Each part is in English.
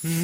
Bismillah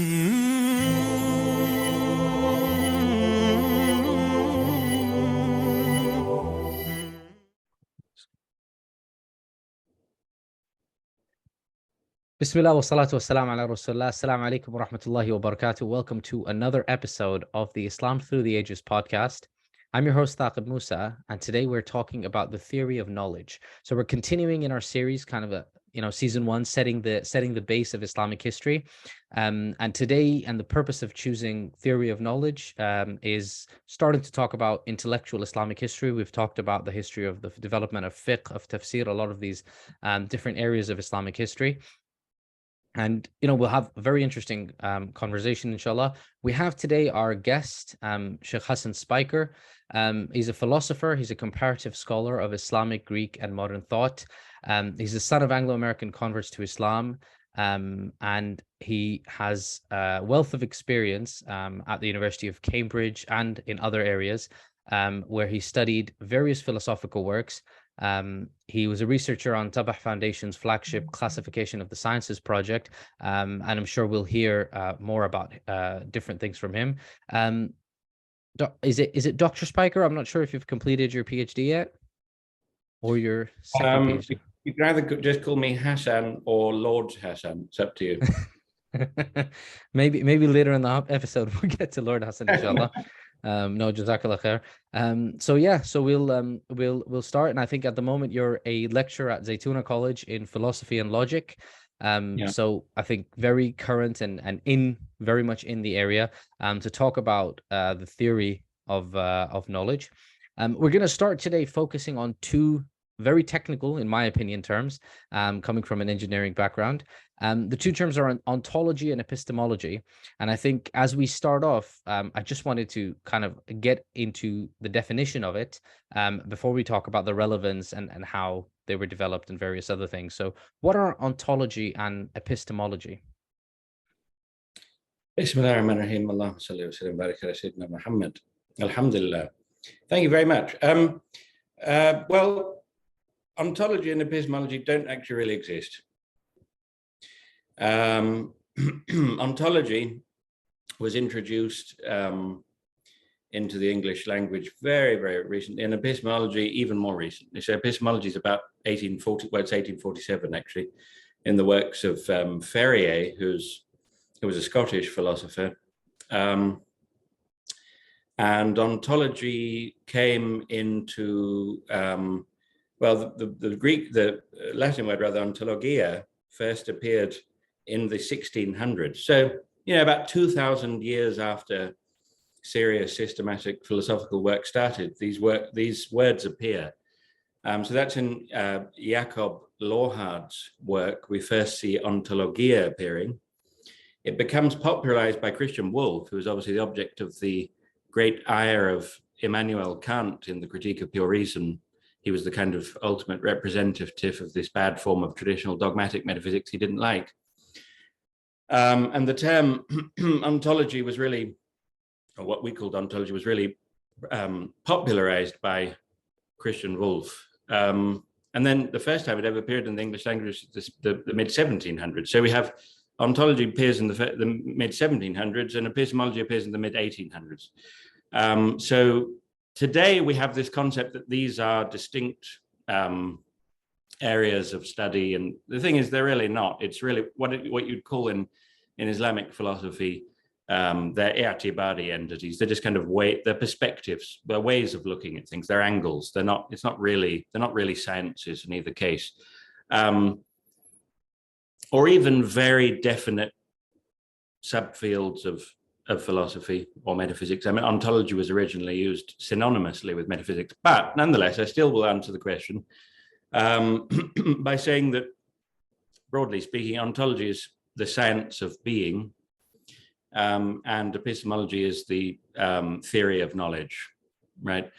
wa salatu wa salam ala Rasulullah. Assalamu alaikum wa rahmatullahi wa barakatuh. Welcome to another episode of the Islam Through the Ages podcast. I'm your host, Thaqib Musa, and today we're talking about the theory of knowledge. So we're continuing in our series, kind of season one, setting the base of Islamic history. And today, and the purpose of choosing theory of knowledge is starting to talk about intellectual Islamic history. We've talked about the history of the development of fiqh, of tafsir, a lot of these different areas of Islamic history. And, we'll have a very interesting conversation, inshallah. We have today our guest, Sheikh Hasan Spiker. He's a philosopher. He's a comparative scholar of Islamic, Greek, and modern thought. He's the son of Anglo-American converts to Islam. And he has a wealth of experience at the University of Cambridge and in other areas where he studied various philosophical works. He was a researcher on Tabah Foundation's flagship classification of the sciences project, and I'm sure we'll hear more about different things from him. Is it Dr. Spiker? I'm not sure if you've completed your PhD yet, or your second PhD. You can either just call me Hasan or Lord Hasan. It's up to you. maybe later in the episode we'll get to Lord Hasan, inshallah. No, jazakallah khair. So we'll start, and I think at the moment you're a lecturer at Zaytuna College in philosophy and logic. So I think very current and in very much in the area to talk about the theory of knowledge. We're going to start today focusing on two very technical, in my opinion, terms, coming from an engineering background. The two terms are ontology and epistemology. And I think as we start off, I just wanted to kind of get into the definition of it before we talk about the relevance and how they were developed and various other things. So what are ontology and epistemology? Bismillahirrahmanirrahim. Allahumma salli wa sallim barik ala Sayyidina Muhammad. Alhamdulillah. Thank you very much. Well, ontology and epistemology don't actually really exist. Ontology was introduced into the English language very, very recently, and epistemology even more recently. So epistemology is about 1840, well, it's 1847 actually, in the works of Ferrier, who was a Scottish philosopher. And ontology came into, the Latin word rather, ontologia, first appeared in the 1600s. So, about 2,000 years after serious systematic philosophical work started, these words appear. So that's in Jacob Lorhard's work. We first see ontologia appearing. It becomes popularized by Christian Wolff, who is obviously the object of the great ire of Immanuel Kant in the Critique of Pure Reason. He was the kind of ultimate representative of this bad form of traditional dogmatic metaphysics he didn't like. And the term ontology was really, or what we called ontology, was really popularized by Christian Wolff. And then the first time it ever appeared in the English language was the mid-1700s. So we have ontology appears in the mid-1700s and epistemology appears in the mid-1800s. So today we have this concept that these are distinct areas of study, and the thing is they're really not. It's really what you'd call in Islamic philosophy they're i'tibari entities. They're just kind of they're perspectives, they're ways of looking at things, they're angles. They're not really sciences in either case, or even very definite subfields of philosophy or metaphysics. I mean, ontology was originally used synonymously with metaphysics, but nonetheless, I still will answer the question by saying that, broadly speaking, ontology is the science of being, and epistemology is the theory of knowledge, right?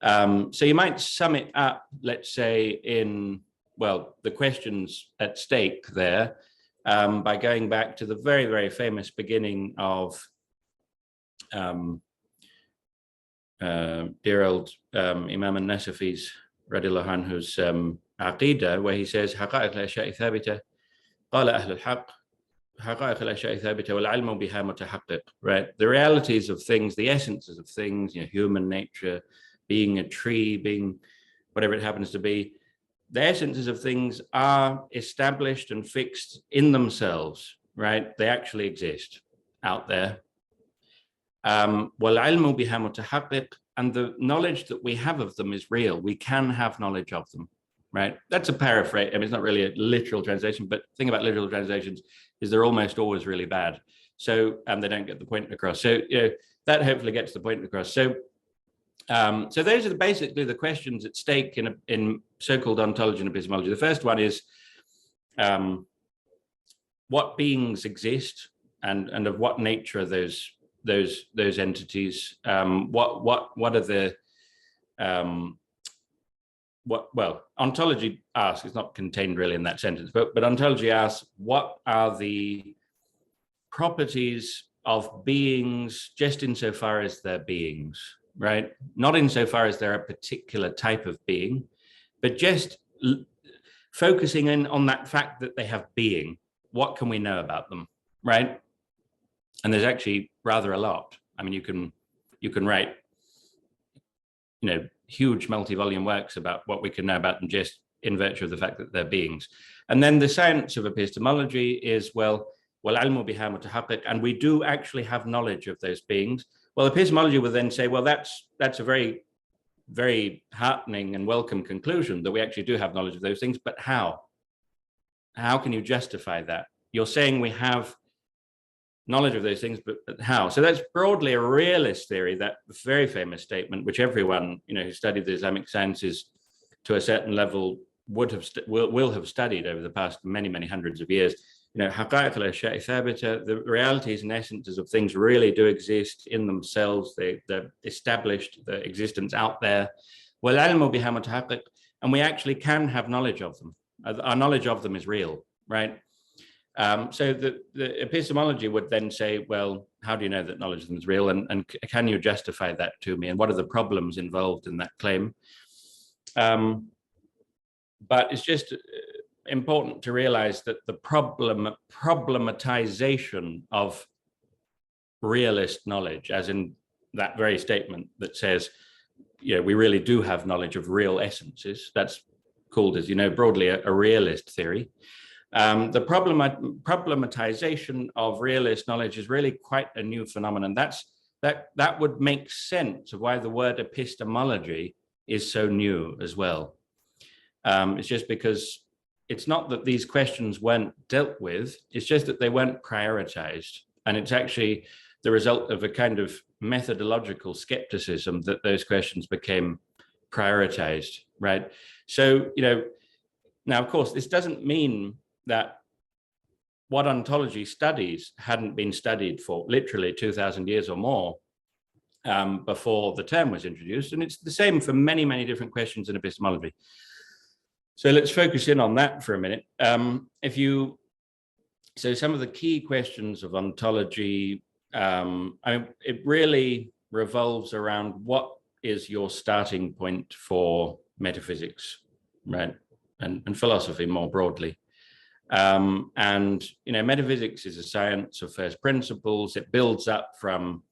So you might sum it up, let's say, in, the questions at stake there, by going back to the very, very famous beginning of dear old Imam al-Nasafi's radiallahu anhu's Aqidah, where he says, حقائق الأشياء ثابتة قال أهل الحق right? The realities of things, the essences of things, human nature, being a tree, being whatever it happens to be, the essences of things are established and fixed in themselves, right? They actually exist out there. And the knowledge that we have of them is real. We can have knowledge of them, right? That's a paraphrase. I mean, it's not really a literal translation, but the thing about literal translations is they're almost always really bad. So, and they don't get the point across. So, that hopefully gets the point across. So, so those are basically the questions at stake in so-called ontology and epistemology. The first one is what beings exist, and of what nature are those entities? What are the ontology asks, it's not contained really in that sentence, but ontology asks, what are the properties of beings just insofar as they're beings, right? Not insofar as they're a particular type of being, but just focusing in on that fact that they have being. What can we know about them, right? And there's actually rather a lot. I mean, you can write, huge multi-volume works about what we can know about them just in virtue of the fact that they're beings. And then the science of epistemology is, and we do actually have knowledge of those beings. Well, epistemology will then say, well, that's a very, very heartening and welcome conclusion that we actually do have knowledge of those things, but how? How can you justify that? You're saying we have knowledge of those things, but how? So that's broadly a realist theory, that very famous statement, which everyone who studied the Islamic sciences to a certain level will have studied over the past many, many hundreds of years. The realities and essences of things really do exist in themselves. They're established, the existence out there. And we actually can have knowledge of them. Our knowledge of them is real, right? So the epistemology would then say, well, how do you know that knowledge of them is real? And can you justify that to me? And what are the problems involved in that claim? But it's just important to realize that the problematization of realist knowledge, as in that very statement that says, we really do have knowledge of real essences, that's called, as you know, broadly a realist theory. The problematization of realist knowledge is really quite a new phenomenon. That would make sense of why the word epistemology is so new as well. It's just because it's not that these questions weren't dealt with, it's just that they weren't prioritized. And it's actually the result of a kind of methodological skepticism that those questions became prioritized, right? So, now, of course, this doesn't mean that what ontology studies hadn't been studied for literally 2,000 years or more before the term was introduced. And it's the same for many, many different questions in epistemology. So let's focus in on that for a minute. So some of the key questions of ontology, it really revolves around what is your starting point for metaphysics, right? And philosophy more broadly. Metaphysics is a science of first principles. It builds up from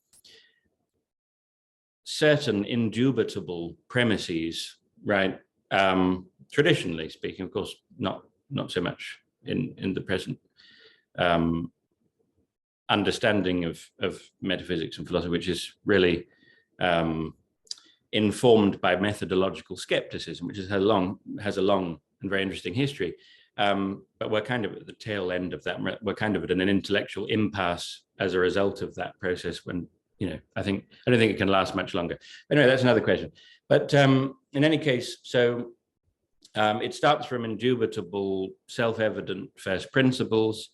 certain indubitable premises, right? Traditionally speaking, of course, not so much in the present understanding of metaphysics and philosophy, which is really informed by methodological skepticism, which has a long and very interesting history. But we're kind of at the tail end of that. We're kind of at an intellectual impasse as a result of that process. When I don't think it can last much longer. Anyway, that's another question. But in any case, so it starts from indubitable, self-evident first principles,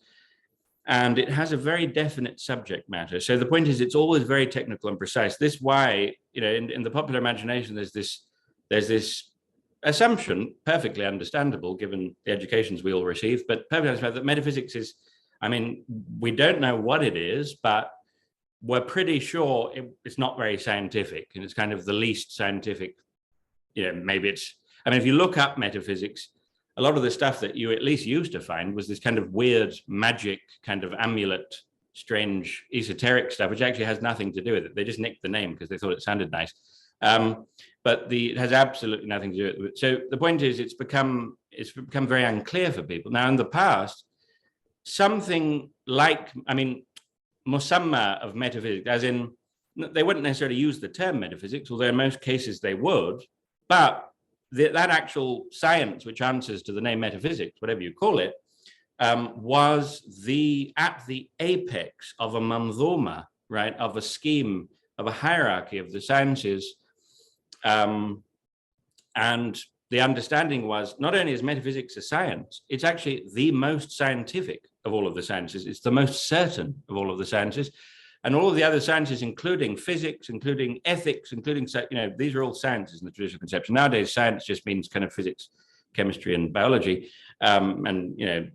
and it has a very definite subject matter. So the point is, it's always very technical and precise. This is why, in the popular imagination, there's this assumption, perfectly understandable given the educations we all receive, but perfectly understandable, that metaphysics is, we don't know what it is, but we're pretty sure it's not very scientific, and it's kind of the least scientific, maybe it's, if you look up metaphysics, a lot of the stuff that you at least used to find was this kind of weird magic kind of amulet, strange esoteric stuff, which actually has nothing to do with it. They just nicked the name because they thought it sounded nice. But it has absolutely nothing to do with it. So the point is, it's become very unclear for people. Now, in the past, something like, musamma of metaphysics, as in, they wouldn't necessarily use the term metaphysics, although in most cases they would, but that actual science which answers to the name metaphysics, whatever you call it, was at the apex of a manzuma, right, of a scheme, of a hierarchy of the sciences. And the understanding was, not only is metaphysics a science, it's actually the most scientific of all of the sciences. It's the most certain of all of the sciences. And all of the other sciences, including physics, including ethics, including, these are all sciences in the traditional conception. Nowadays, science just means kind of physics, chemistry, and biology. It's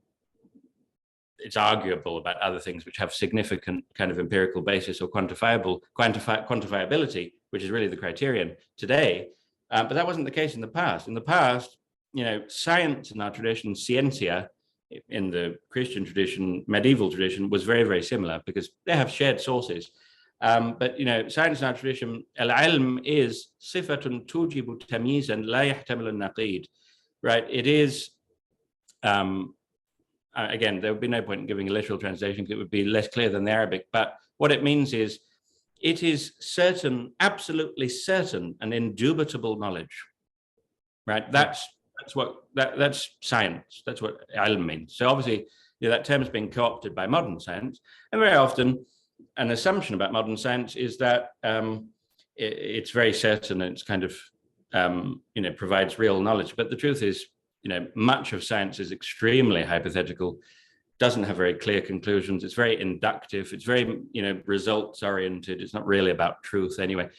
arguable about other things which have significant kind of empirical basis or quantifiability, which is really the criterion today. But that wasn't the case in the past. In the past, science in our tradition, scientia, in the Christian tradition, medieval tradition, was very, very similar because they have shared sources. But science in our tradition, al-ilm is sifatun tujibu tamyizan la yahtamilu an-naqid, right? It is, again, there would be no point in giving a literal translation because it would be less clear than the Arabic. But what it means is, it is certain, absolutely certain, and indubitable knowledge, right? That's science. That's what ilm means. So obviously, that term is being co-opted by modern science, and very often, an assumption about modern science is that it's very certain and it's kind of provides real knowledge. But the truth is, much of science is extremely hypothetical, doesn't have very clear conclusions. It's very inductive. It's very results oriented. It's not really about truth anyway.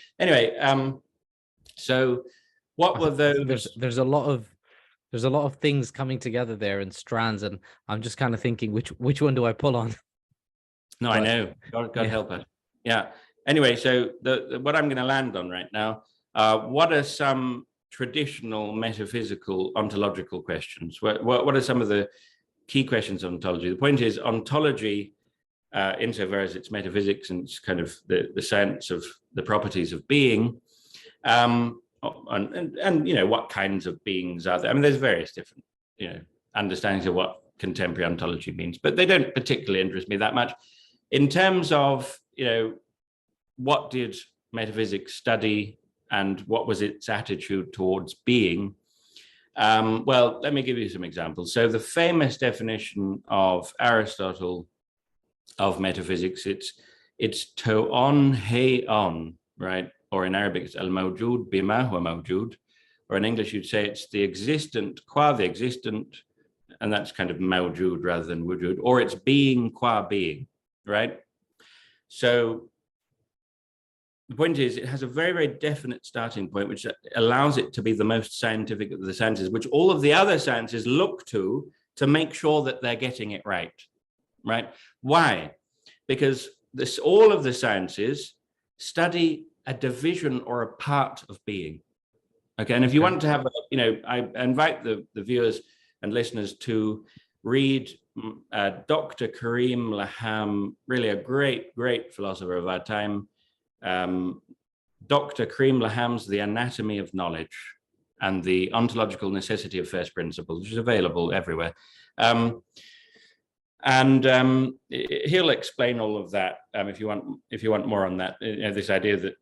So what were those? There's a lot of things coming together there in strands, and I'm just kind of thinking which one do I pull on? No, I know. God help us. Yeah. Anyway, so what I'm going to land on right now, what are some traditional metaphysical ontological questions? What are some of the key questions of ontology? The point is, ontology, insofar as it's metaphysics and it's kind of the science of the properties of being, and what kinds of beings are there? I mean, there's various different understandings of what contemporary ontology means, but they don't particularly interest me that much. In terms of what did metaphysics study and what was its attitude towards being? Well, let me give you some examples. So the famous definition of Aristotle of metaphysics, it's to'on hei'on, right? Or in Arabic, it's al-mawjud bima huwa mawjud. Or in English, you'd say it's the existent qua the existent, and that's kind of mawjud rather than wujud, or it's being qua being, right? So the point is, it has a very, very definite starting point, which allows it to be the most scientific of the sciences, which all of the other sciences look to make sure that they're getting it right, right? Why? Because all of the sciences study a division or a part of being. Okay, and if you want to have, I invite the viewers and listeners to read Dr. Karim Laham, really a great, great philosopher of our time. Dr. Karim Laham's The Anatomy of Knowledge and the Ontological Necessity of First Principles, which is available everywhere. And he'll explain all of that if you want more on that. This idea that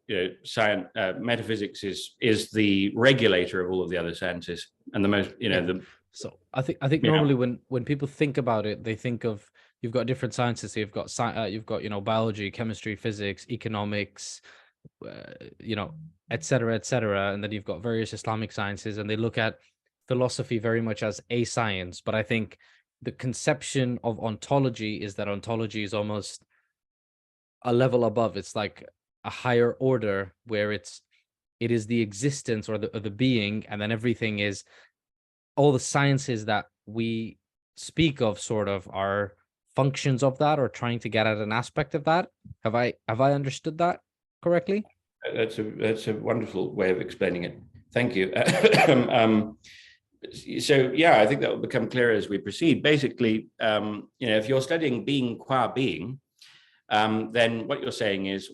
science, metaphysics is the regulator of all of the other sciences and the most, So I think normally when people think about it, they think of, you've got different sciences. So you've got biology, chemistry, physics, economics, et cetera, and then you've got various Islamic sciences, and they look at philosophy very much as a science. But I think the conception of ontology is that ontology is almost a level above. It's like a higher order where it is the existence or the being, and then everything is, all the sciences that we speak of sort of are functions of that, or trying to get at an aspect of that. Have I understood that correctly? That's a wonderful way of explaining it. Thank you. So yeah, I think that will become clearer as we proceed. Basically, if you're studying being qua being, then what you're saying is,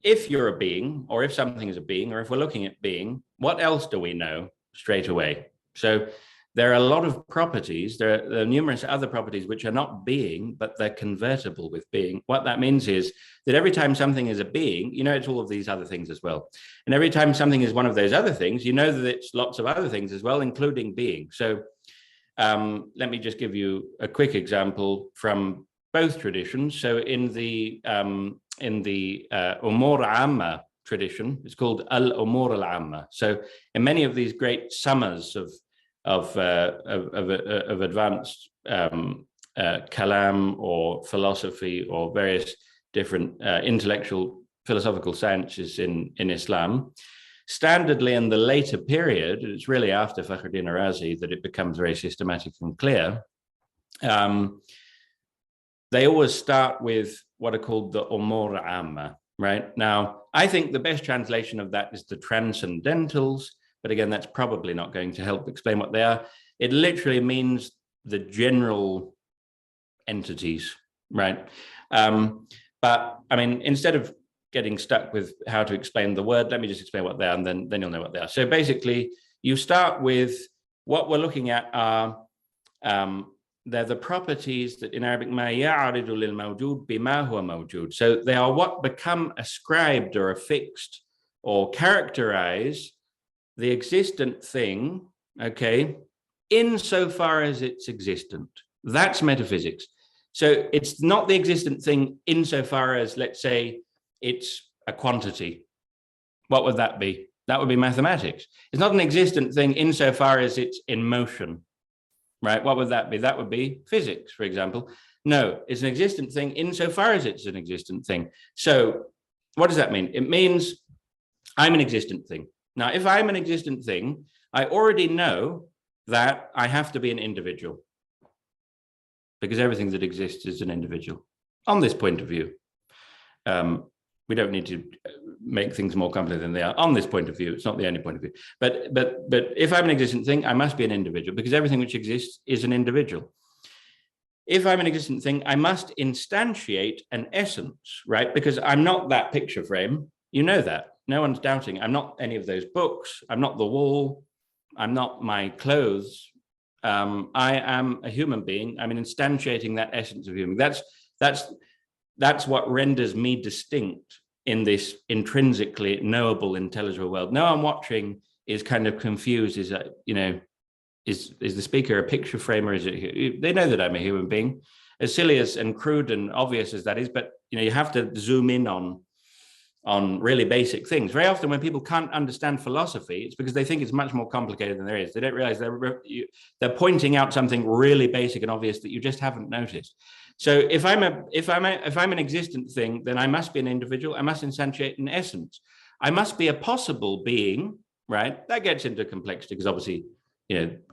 if you're a being, or if something is a being, or if we're looking at being, what else do we know straight away? So there are a lot of properties. There are numerous other properties which are not being, but they're convertible with being. What that means is that every time something is a being, it's all of these other things as well. And every time something is one of those other things, that it's lots of other things as well, including being. So let me just give you a quick example from both traditions. So in the Umur Amma tradition, it's called Al-Umur Al-Amma. So in many of these great summas of advanced kalam or philosophy or various different intellectual philosophical sciences in Islam, standardly in the later period, it's really after Fakhruddin Arazi that it becomes very systematic and clear. They always start with what are called the Umur Amma, right? Now, I think the best translation of that is the transcendentals, but again, that's probably not going to help explain what they are. It literally means the general entities, right? But I mean, instead of getting stuck with how to explain the word, let me just explain what they are, and then you'll know what they are. So basically, you start with what we're looking at are they're the properties that in Arabic ma ya'aridu lil mawjud bima huwa mawjud. So they are what become ascribed or affixed or characterize the existent thing, okay, insofar as it's existent. That's metaphysics. So it's not the existent thing insofar as, let's say, it's a quantity. What would that be? That would be mathematics. It's not an existent thing insofar as it's in motion, right? What would that be? That would be physics, for example. No, it's an existent thing insofar as it's an existent thing. So what does that mean? It means I'm an existent thing. Now, if I'm an existent thing, I already know that I have to be an individual, because everything that exists is an individual on this point of view. We don't need to make things more complicated than they are. On this point of view, it's not the only point of view. But if I'm an existent thing, I must be an individual, because everything which exists is an individual. If I'm an existent thing, I must instantiate an essence, right? Because I'm not that picture frame. You know that. No one's doubting. I'm not any of those books. I'm not the wall. I'm not my clothes. I am a human being. I'm instantiating that essence of human. That's what renders me distinct in this intrinsically knowable, intelligible world. No one watching is kind of confused. Is that, is the speaker a picture frame, or is it? They know that I'm a human being. As silly as and crude and obvious as that is, but you have to zoom in on really basic things. Very often when people can't understand philosophy, it's because they think it's much more complicated than there is. They don't realize they're pointing out something really basic and obvious that you just haven't noticed. So if I'm an existent thing, then I must be an individual. I must instantiate an essence. I must be a possible being, right? That gets into complexity, because obviously,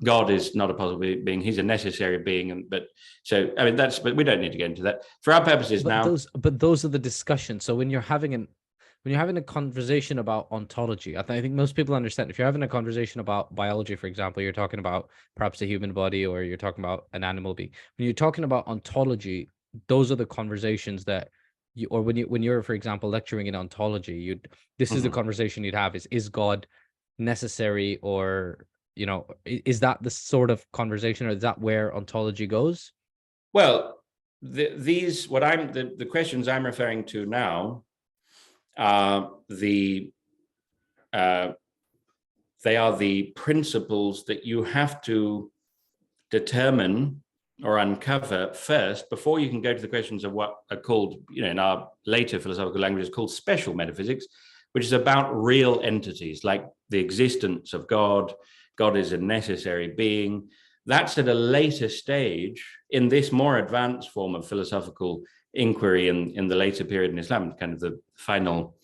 God is not a possible being; He's a necessary being. But we don't need to get into that for our purposes now. Those are the discussions. So when you're having a conversation about ontology, I think most people understand. If you're having a conversation about biology, for example, you're talking about perhaps the human body, or you're talking about an animal being. When you're talking about ontology, those are the conversations that when you're, for example, lecturing in ontology, this is the conversation you'd have: is God necessary, or is that the sort of conversation, or is that where ontology goes? Well, the questions I'm referring to now, they are the principles that you have to determine or uncover first before you can go to the questions of what are called, in our later philosophical languages, called special metaphysics, which is about real entities, like the existence of God. God is a necessary being. That's at a later stage in this more advanced form of philosophical inquiry in the later period in Islam, kind of the final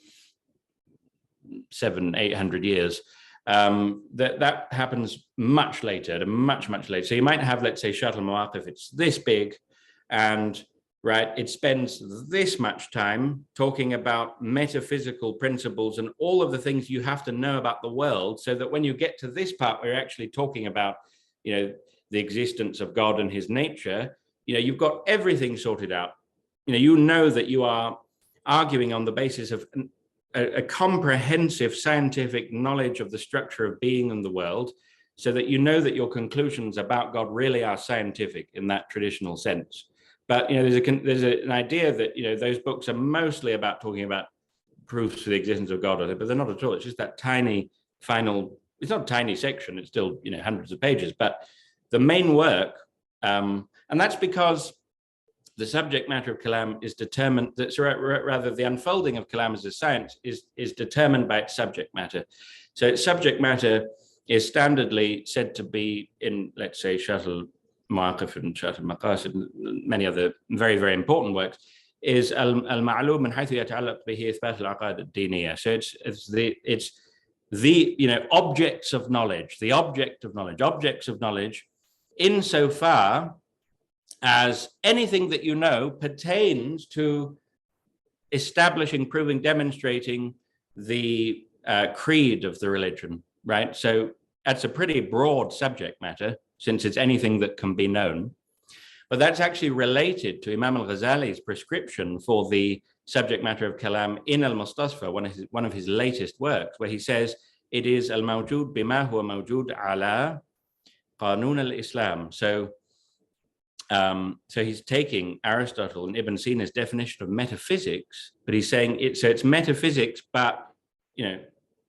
700-800 years. That happens much later, much later. So you might have, let's say, Shat al-Mawaqif, it's this big, and right, it spends this much time talking about metaphysical principles and all of the things you have to know about the world, so that when you get to this part where you're actually talking about, the existence of God and his nature, you've got everything sorted out. You know that you are arguing on the basis of a comprehensive scientific knowledge of the structure of being and the world, so that you know that your conclusions about God really are scientific in that traditional sense. But there's an idea that those books are mostly about talking about proofs for the existence of God, but they're not at all. It's just that tiny final. It's not a tiny section. It's still hundreds of pages. But the main work, and that's because the subject matter of Kalam is determined. That's rather the unfolding of Kalam as a science is determined by its subject matter. So its subject matter is standardly said to be in, let's say, Sharh al-Mawaqif and Sharh al-Maqasid, many other very, very important works, is al-ma'lum min haythu yata'allaq bihi ithbat al-aqaid ad-diniyya. So it's the objects of knowledge, objects of knowledge, insofar as anything that pertains to establishing, proving, demonstrating the creed of the religion, right? So that's a pretty broad subject matter, since it's anything that can be known. But that's actually related to Imam al-Ghazali's prescription for the subject matter of Kalam in al-Mustasfa, one of his latest works, where he says it is al-mawjud bima huwa mawjud ala qanun al-Islam. So he's taking Aristotle and Ibn Sina's definition of metaphysics, but he's saying it's metaphysics, but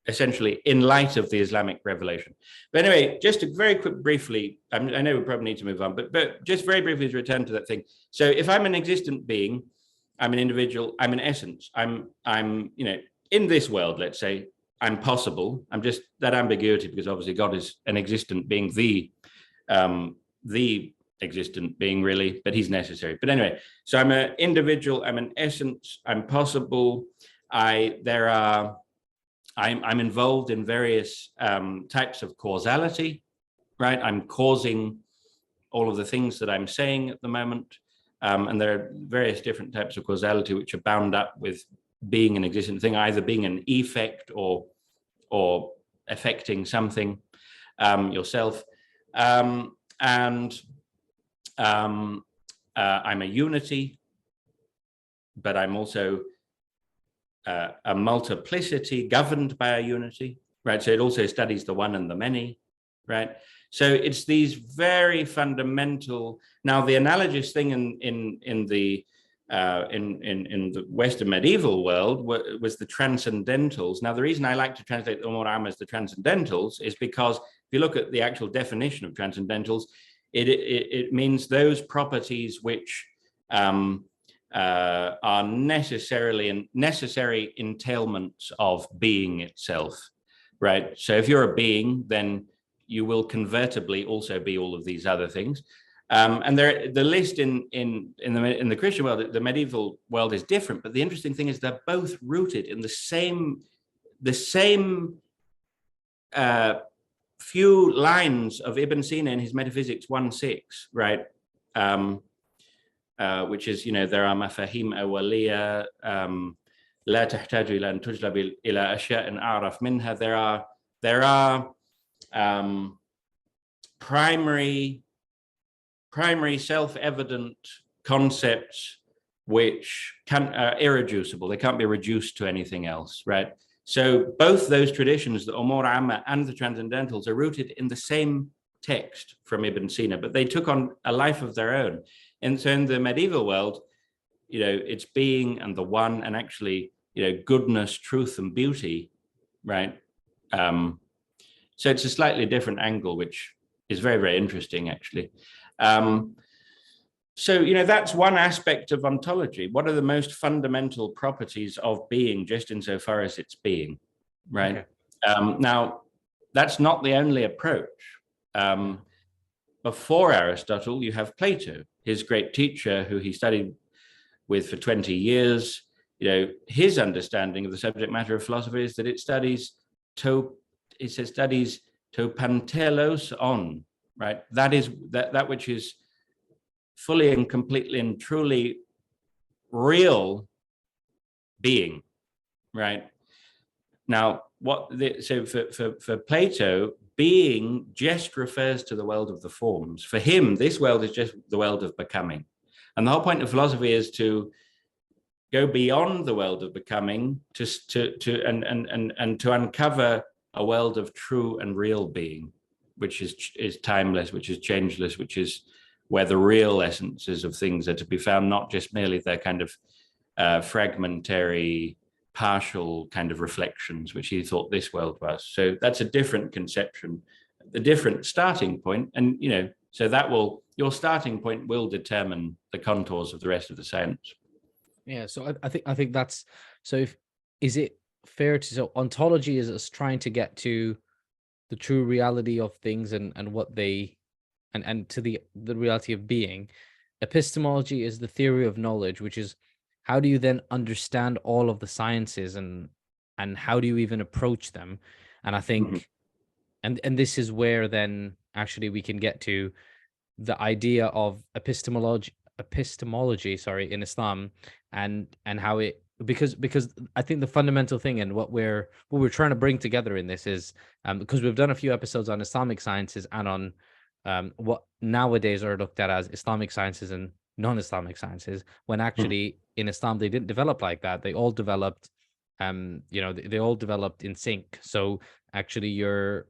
essentially in light of the Islamic revelation. But anyway, just to very quick, briefly, I know we probably need to move on, but just very briefly to return to that thing. So if I'm an existent being, I'm an individual, I'm an essence, I'm in this world, let's say, I'm possible. I'm just that ambiguity, because obviously God is an existent being, the existent being really, but he's necessary. But anyway, so I'm an individual, I'm an essence, I'm possible. I'm involved in various types of causality, right? I'm causing all of the things that I'm saying at the moment. And there are various different types of causality which are bound up with being an existent thing, either being an effect or affecting something yourself. I'm a unity, but I'm also a multiplicity governed by a unity, right? So it also studies the one and the many, right? So it's these very fundamental. Now, the analogous thing in the Western medieval world was the transcendentals. Now, the reason I like to translate the Umur Amma as the transcendentals is because if you look at the actual definition of transcendentals, it means those properties which are necessary entailments of being itself, right? So if you're a being, then you will convertibly also be all of these other things. And the list in the Christian world, the medieval world, is different. But the interesting thing is they're both rooted in the same few lines of Ibn Sina in his Metaphysics 1.6, right? Which is, there are mafahim awaliya, la tahtaju ila an tujlab ila ashya'in a'raf minha. There are primary self-evident concepts which are irreducible. They can't be reduced to anything else, right? So both those traditions, the Umur Amma and the Transcendentals, are rooted in the same text from Ibn Sina, but they took on a life of their own. And so in the medieval world, it's being and the one, and actually, goodness, truth, and beauty, right? So it's a slightly different angle, which is very, very interesting, actually. So, that's one aspect of ontology. What are the most fundamental properties of being, just insofar as it's being, right? Okay. Now, that's not the only approach. Before Aristotle, you have Plato, his great teacher, who he studied with for 20 years. His understanding of the subject matter of philosophy is that it studies to pantelos on, right? That is that which is fully and completely and truly real being, right? Now, so for Plato, being just refers to the world of the forms. For him, this world is just the world of becoming. And the whole point of philosophy is to go beyond the world of becoming and to uncover a world of true and real being, which is timeless, which is changeless, which is where the real essences of things are to be found, not just merely their kind of fragmentary, partial kind of reflections, which he thought this world was. So that's a different conception, a different starting point. And, so your starting point will determine the contours of the rest of the science. Yeah. So I think that's, so is it fair to, so ontology is us trying to get to the true reality of things and what they, and to the reality of being. Epistemology is the theory of knowledge, which is how do you then understand all of the sciences and how do you even approach them? And I think, and this is where then actually we can get to the idea of epistemology, in Islam, and how it, because I think the fundamental thing and what we're trying to bring together in this is, because we've done a few episodes on Islamic sciences and on what nowadays are looked at as Islamic sciences and non-Islamic sciences, when actually in Islam they didn't develop like that. They all developed, they all developed in sync. So actually your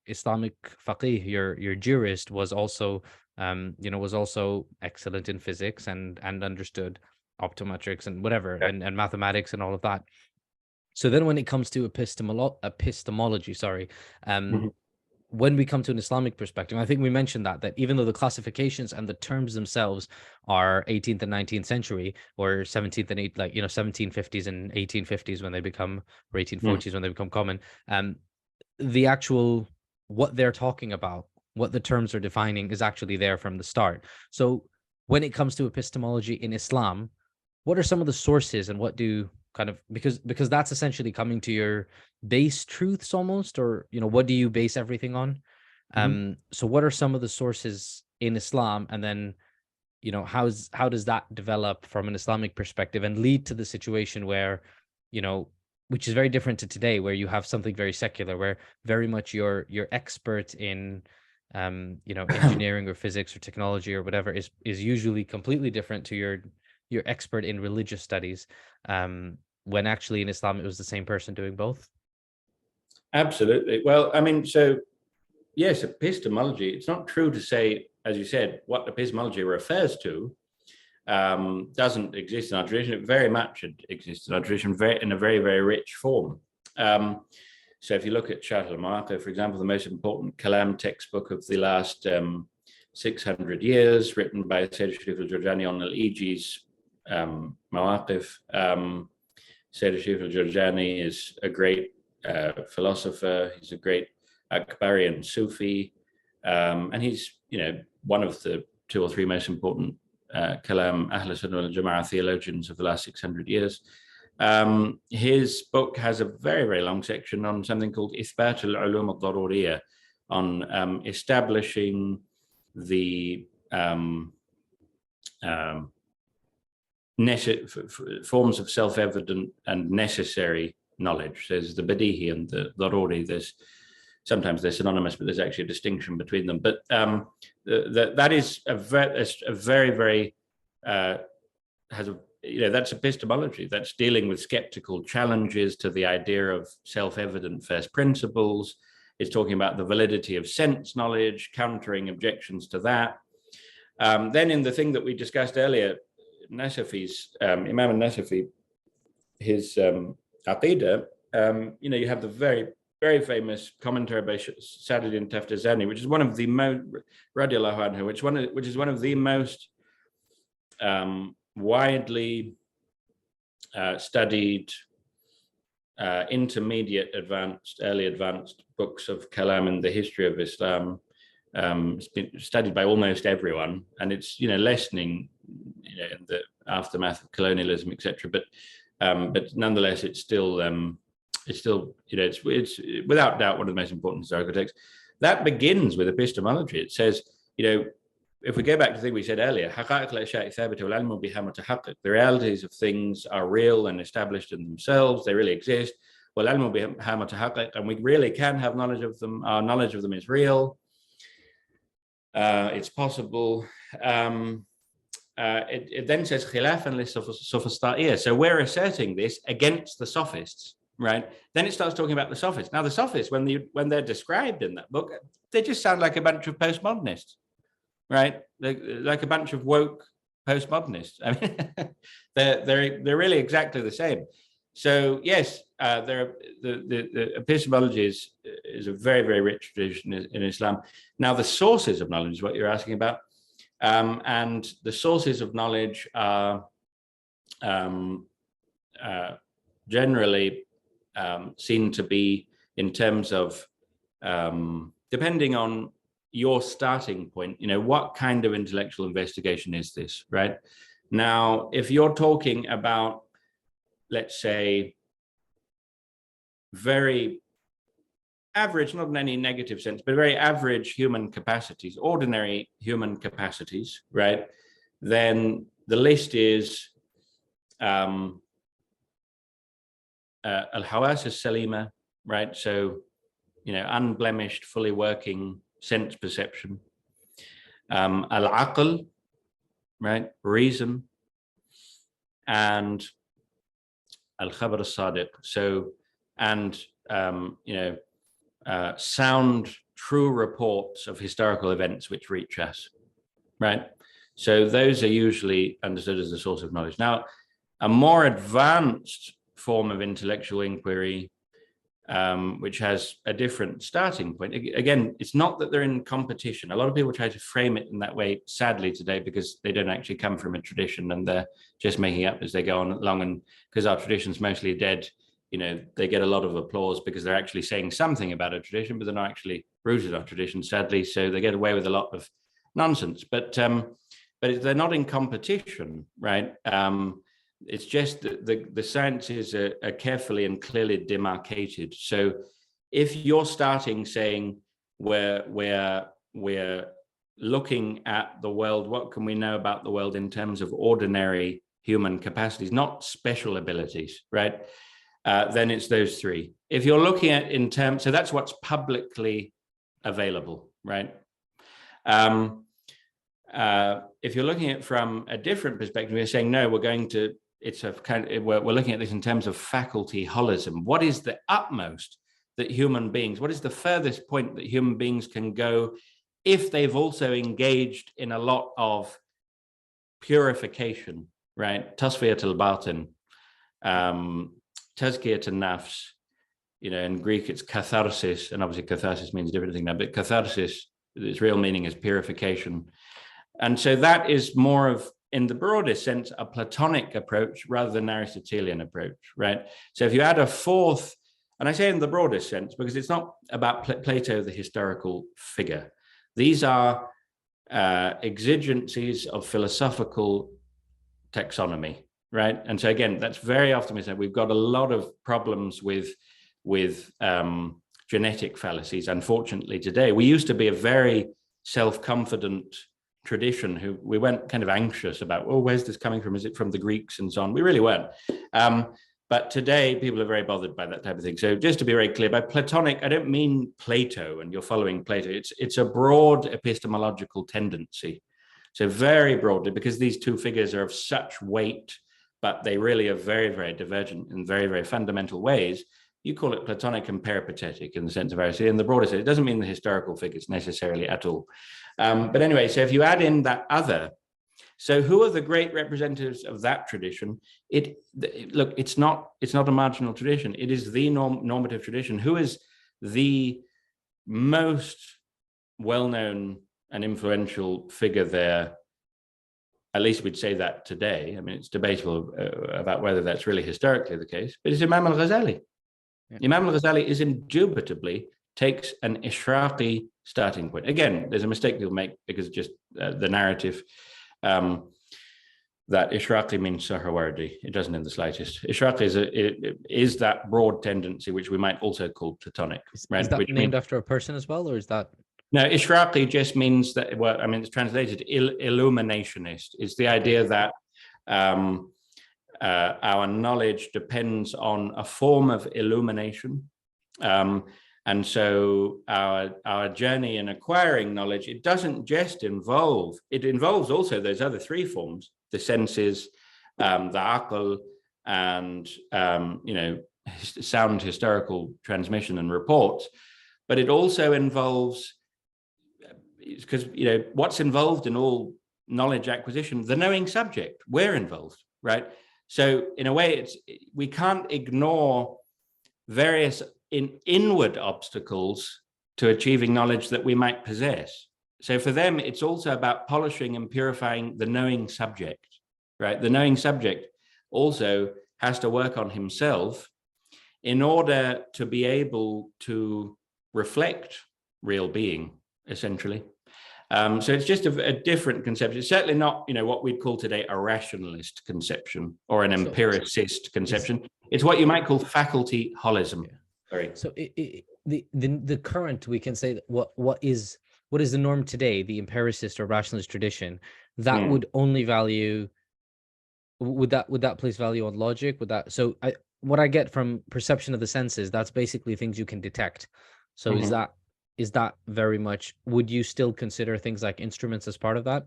Islamic faqih, your jurist was also was also excellent in physics and understood optometrics and whatever, and mathematics and all of that. So then when it comes to epistemology, when we come to an Islamic perspective, I think we mentioned that even though the classifications and the terms themselves are 18th and 19th century, or 17th and 1750s and 1850s when they become, or 1840s when they become common, the actual, what they're talking about, what the terms are defining is actually there from the start. So when it comes to epistemology in Islam, what are some of the sources and what do kind of, because that's essentially coming to your base truths almost, or what do you base everything on? So what are some of the sources in Islam, and then how does that develop from an Islamic perspective and lead to the situation where which is very different to today, where you have something very secular, where very much your expert in engineering or physics or technology or whatever is usually completely different to your expert in religious studies, when actually in Islam it was the same person doing both? Absolutely. Well, I mean, so yes, epistemology, it's not true to say, as you said, what epistemology refers to doesn't exist in our tradition. It very much exists in our tradition in a very, very rich form. So if you look at Sharh al-Mawaqif, for example, the most important Kalam textbook of the last 600 years, written by Sayyid Sharif al-Jurjani on al-Iji's Mawaqif. Sayyid Sharif al-Jurjani is a great philosopher. He's a great Akbarian Sufi, and he's one of the 2 or 3 most important Kalam Ahl Sunnah wal Jama'ah theologians of the last 600 years. His book has a very, very long section on something called Ithbat al-Ulum al-Daruriyya, on establishing the forms of self-evident and necessary knowledge. There's the Badihi and the Daruri. Sometimes they're synonymous, but there's actually a distinction between them. But that is a very, very that's epistemology. That's dealing with skeptical challenges to the idea of self-evident first principles. It's talking about the validity of sense knowledge, countering objections to that. Then in the thing that we discussed earlier, Nasafi's, Imam al-Nasafi, his Aqidah, you have the very, very famous commentary by Sadruddin Taftazani, which is one of the most, radiallahu anhu, which is one of the most widely studied, intermediate, advanced, early advanced books of Kalam in the history of Islam. It's been studied by almost everyone, and it's lessening in the aftermath of colonialism, etc. But nonetheless, it's still it's without doubt one of the most important historical texts. That begins with epistemology. It says, if we go back to the thing we said earlier, the realities of things are real and established in themselves. They really exist. وَالْعِلْمُ بِهَا مُتَحَقِّقٌ, and we really can have knowledge of them. Our knowledge of them is real. It's possible. It then says khilafan lis-sophista'iyya. So we're asserting this against the sophists, right? Then it starts talking about the sophists. Now the sophists, when they're described in that book, they just sound like a bunch of postmodernists, right? Like a bunch of woke postmodernists. I mean, they're really exactly the same. So yes, the epistemology is a very, very rich tradition in Islam. Now the sources of knowledge is what you're asking about. And the sources of knowledge are generally seen to be in terms of, depending on your starting point, what kind of intellectual investigation is this, right? Now, if you're talking about, let's say, very average, not in any negative sense, but very average human capacities, ordinary human capacities, right? Then the list is al-hawas al-salima, right? So, unblemished, fully working sense perception. Al-aql, right? Reason. And al-khabar al-sadiq. So, and, sound, true reports of historical events which reach us, right? So those are usually understood as the source of knowledge. Now, a more advanced form of intellectual inquiry, which has a different starting point. Again, it's not that they're in competition. A lot of people try to frame it in that way, sadly, today, because they don't actually come from a tradition and they're just making up as they go on along. And because our tradition's mostly dead, they get a lot of applause because they're actually saying something about a tradition, but they're not actually rooted on tradition, sadly. So they get away with a lot of nonsense. But they're not in competition, right? It's just that the sciences are carefully and clearly demarcated. So if you're starting saying we're looking at the world, what can we know about the world in terms of ordinary human capacities, not special abilities, right? Then it's those three. If you're looking at in terms, so that's what's publicly available, right? If you're looking at it from a different perspective, you're saying, no, we're looking at this in terms of faculty holism. What is the utmost that human beings, what is the furthest point that human beings can go if they've also engaged in a lot of purification, right? Tasfiyat al-batin, Tazkiyat an-nafs, in Greek it's catharsis, and obviously catharsis means a different thing now, but catharsis, its real meaning is purification. And so that is more of, in the broadest sense, a Platonic approach rather than an Aristotelian approach, right? So if you add a fourth, and I say in the broadest sense, because it's not about Plato, the historical figure. These are exigencies of philosophical taxonomy, right? And so again, that's very often we say we've got a lot of problems with genetic fallacies, unfortunately, today. We used to be a very self-confident tradition who we weren't kind of anxious about, oh, where's this coming from? Is it from the Greeks and so on? We really weren't. But today people are very bothered by that type of thing. So just to be very clear, by Platonic, I don't mean Plato and you're following Plato. It's a broad epistemological tendency. So very broadly, because these two figures are of such weight, but they really are very, very divergent in very, very fundamental ways. You call it Platonic and peripatetic in the sense of Aristotle. In the broader sense, it doesn't mean the historical figures necessarily at all. But anyway, so if you add in that other, so who are the great representatives of that tradition? Look, it's not a marginal tradition. It is the normative tradition. Who is the most well-known and influential figure there? At least we'd say that today. I mean, it's debatable about whether that's really historically the case, but it's Imam al-Ghazali. Yeah. Imam al-Ghazali is indubitably takes an Ishraqi starting point. Again, there's a mistake people make because just the narrative that Ishraqi means Sahrawardi. It doesn't in the slightest. Ishraqi is that broad tendency, which we might also call Platonic. Right? Is that named after a person as well, or is that? No, Ishraqi just means that, well, I mean, it's translated illuminationist. It's the idea that our knowledge depends on a form of illumination. And so our journey in acquiring knowledge, it doesn't just involve, it involves also those other three forms, the senses, the aql, and sound historical transmission and reports. But it also involves, because what's involved in all knowledge acquisition, the knowing subject, we're involved, right? So in a way, we can't ignore various inward obstacles to achieving knowledge that we might possess. So for them, it's also about polishing and purifying the knowing subject, right? The knowing subject also has to work on himself in order to be able to reflect real being, essentially. So it's just a different conception. It's certainly not, what we'd call today a rationalist conception or an empiricist conception. It's what you might call faculty holism. Yeah. Sorry. So the current, we can say, what is the norm today, the empiricist or rationalist tradition, that would only value, would that place value on logic? What I get from perception of the senses, that's basically things you can detect. So is that very much, would you still consider things like instruments as part of that?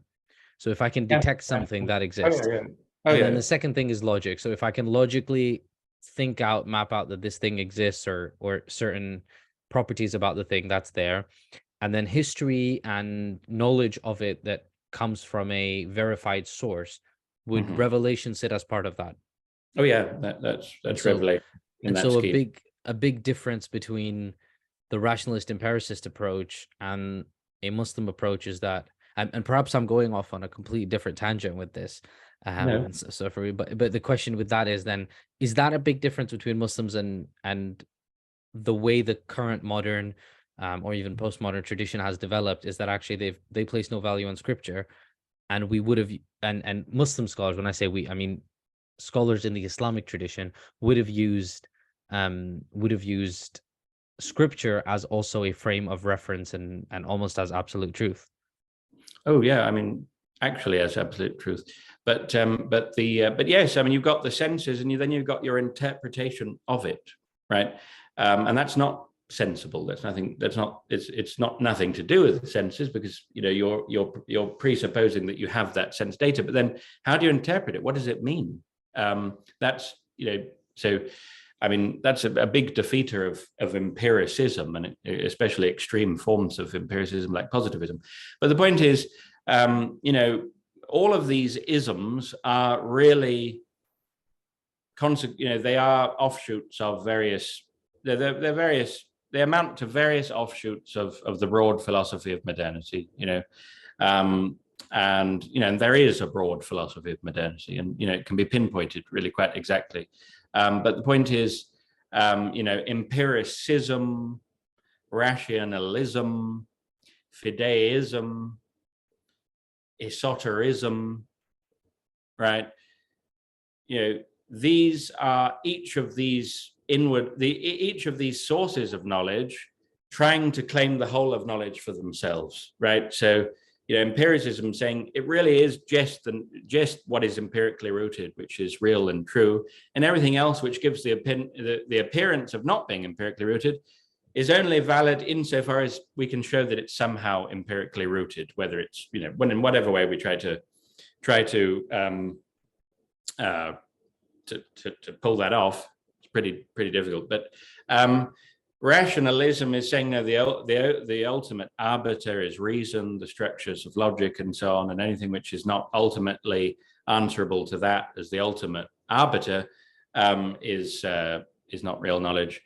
So if I can detect something that exists. Then the second thing is logic. So if I can logically map out that this thing exists, or certain properties about the thing that's there, and then history and knowledge of it that comes from a verified source, would revelation sit as part of that? Oh yeah, that's revelation. And so a big difference between the rationalist empiricist approach and a Muslim approach is that, and perhaps I'm going off on a completely different tangent with this. No. So for me, but the question with that is then, is that a big difference between Muslims and the way the current modern or even postmodern tradition has developed? Is that actually they place no value on scripture, and we would have, and Muslim scholars, when I say we, I mean scholars in the Islamic tradition would have used scripture as also a frame of reference and almost as absolute truth. Oh yeah, I mean, actually as absolute truth. But yes, I mean, you've got the senses, and then you've got your interpretation of it, right? And that's not sensible. It's not nothing to do with the senses, because you're presupposing that you have that sense data. But then how do you interpret it? What does it mean? So I mean, that's a big defeater of empiricism, and especially extreme forms of empiricism like positivism. But the point is, all of these isms are really, they are offshoots of various. They're various. They amount to various offshoots of the broad philosophy of modernity. And there is a broad philosophy of modernity, and it can be pinpointed really quite exactly. But the point is, empiricism, rationalism, fideism, esotericism, right? These are each of these sources of knowledge trying to claim the whole of knowledge for themselves, right? So empiricism saying it really is just what is empirically rooted, which is real and true, and everything else which gives the appearance of not being empirically rooted is only valid insofar as we can show that it's somehow empirically rooted, whether it's when in whatever way we try to pull that off. It's pretty difficult. But rationalism is saying, no, the ultimate arbiter is reason, the structures of logic and so on, and anything which is not ultimately answerable to that as the ultimate arbiter is not real knowledge.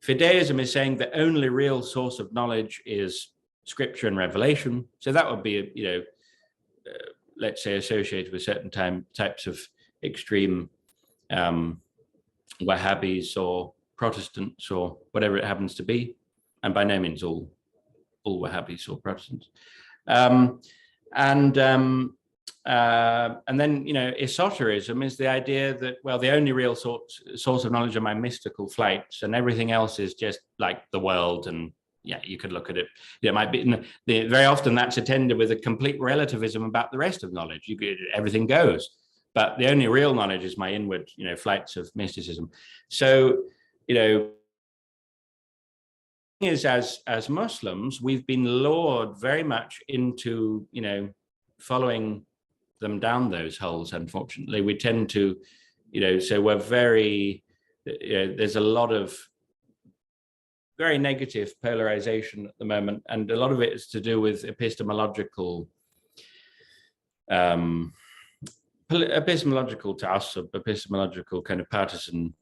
Fideism is saying the only real source of knowledge is scripture and revelation. So that would be, let's say, associated with certain types of extreme Wahhabis or Protestants or whatever it happens to be, and by no means all Wahhabis or Protestants. And then esotericism is the idea that, well, the only real source of knowledge are my mystical flights, and everything else is just like the world. And yeah, you could look at it. It might be very often that's attended with a complete relativism about the rest of knowledge. Everything goes. but the only real knowledge is my inward, flights of mysticism. So, is as Muslims, we've been lured very much into, following them down those holes. Unfortunately, we tend to, so we're very, there's a lot of very negative polarization at the moment, and a lot of it is to do with epistemological ta'assub, epistemological kind of partisanship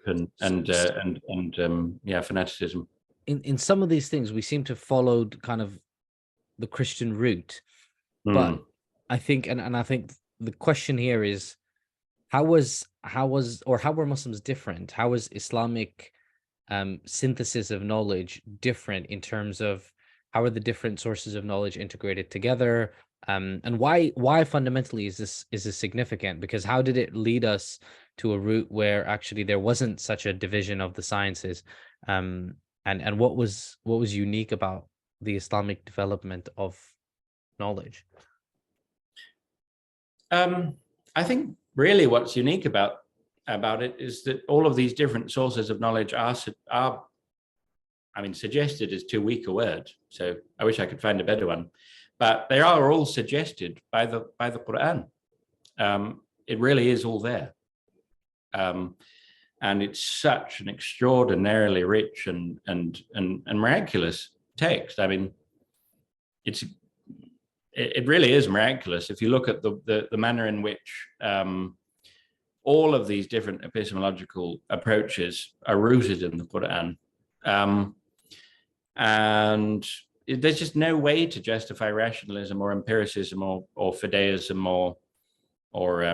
and fanaticism. In some of these things, we seem to follow kind of the Christian route, but I think, and I think the question here is, how were Muslims different? How was Islamic synthesis of knowledge different in terms of how are the different sources of knowledge integrated together? And why fundamentally is this significant? Because how did it lead us to a route where actually there wasn't such a division of the sciences? And what was unique about the Islamic development of knowledge? I think really what's unique about it is that all of these different sources of knowledge are suggested is too weak a word, so I wish I could find a better one, but they are all suggested by the Quran. It really is all there, and it's such an extraordinarily rich and miraculous text. I mean, it really is miraculous if you look at the manner in which all of these different epistemological approaches are rooted in the Quran. And there's just no way to justify rationalism or empiricism or fideism or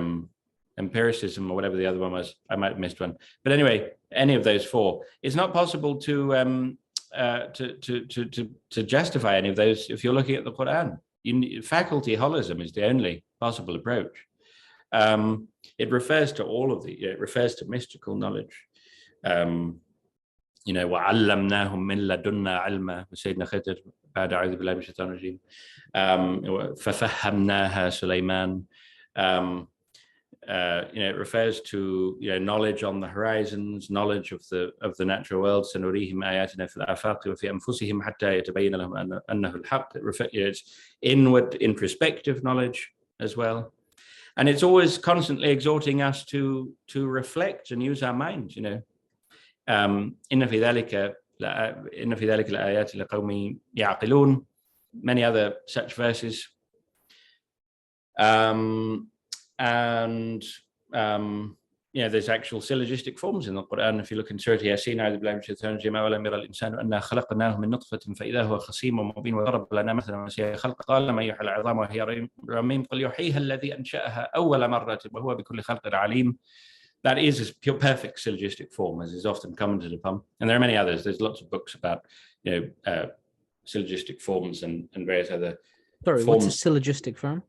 empiricism or whatever the other one was. I might have missed one. But anyway, any of those four. It's not possible to justify any of those if you're looking at the Quran. Faculty holism is the only possible approach. It refers to all of it refers to mystical knowledge. وَعَلَّمْنَاهُمْ مِنْ لَدُنَّا عِلْمًا وَسَيْدْنَا خِضْرٍ بَعْدَ أَعُوذُ بِاللَّهِ مِنَ الشَّيْطَانِ الرَّجِيمِ فَفَهَّمْنَاهَا سُلَيْمَانَ. It refers to knowledge on the horizons, knowledge of the natural world. سَنُرِيهِمْ آيَاتِنَا فِي الْآفَاقِ وَفِي أَنفُسِهِمْ حَتَّى يَتَبَيَّنَ لَهُمْ أَنَّهُ الْحَقُّ. It's inward, introspective knowledge as well. And it's always constantly exhorting us to reflect and use our minds, إن في ذلك لآيات لقوم يعقلون. Many other such verses. There's actual syllogistic forms in the Quran. If you look in Surah Yasin, أعوذ بالله من الشيطان الرجيم أولم يرى الإنسان أنا خلقناه من نطفة فإذا هو خصيم مبين وضرب لنا مثلا ونسي خلقه قال من يحيي العظام وهي رميم قل يحييها الذي أنشأها أول مرة وهو بكل خلق عليم. That is a pure perfect syllogistic form, as is often commented upon. And there are many others. There's lots of books about syllogistic forms and various other forms. What's a syllogistic form?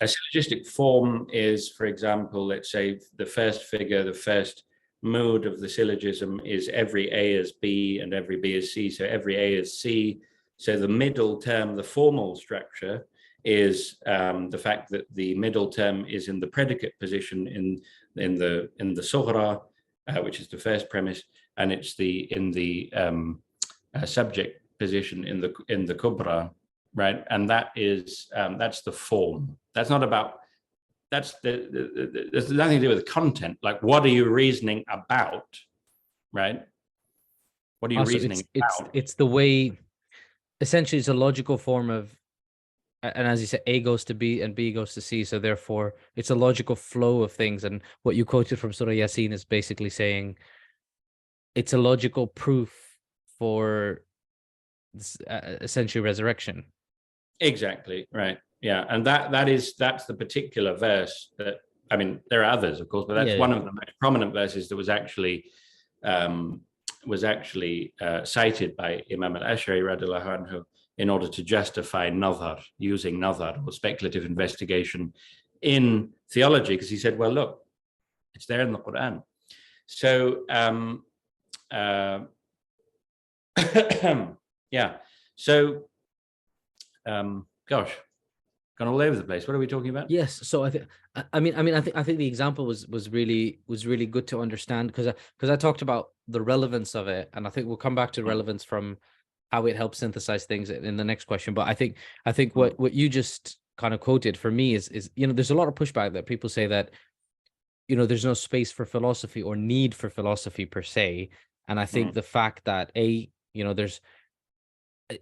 A syllogistic form is, for example, let's say the first figure, the first mood of the syllogism is every A is B and every B is C. So every A is C. So the middle term, the formal structure, is the fact that the middle term is in the predicate position in the sughra, which is the first premise, and it's in the subject position in the kubra. Right, and that's the form. That's not about. There's nothing to do with the content. Like, what are you reasoning about? Right. What are you reasoning about? It's the way. Essentially, it's a logical form of, and as you said, A goes to B and B goes to C. So therefore, it's a logical flow of things. And what you quoted from Surah Yasin is basically saying it's a logical proof for essentially resurrection. Exactly right. Yeah, and that's the particular verse that, I mean, there are others, of course, but that's one of the most prominent verses that was actually cited by Imam al-Ash'ari radiallahu anhu in order to justify nazar, using nazar or speculative investigation in theology, because he said, well, look, it's there in the Quran. So yeah, so gosh, gone all over the place. What are we talking about? Yes. So I think the example was really good to understand, because I talked about the relevance of it, and I think we'll come back to relevance from how it helps synthesize things in the next question. But I think what you just kind of quoted for me is there's a lot of pushback that people say that there's no space for philosophy or need for philosophy per se. And I think the fact that there's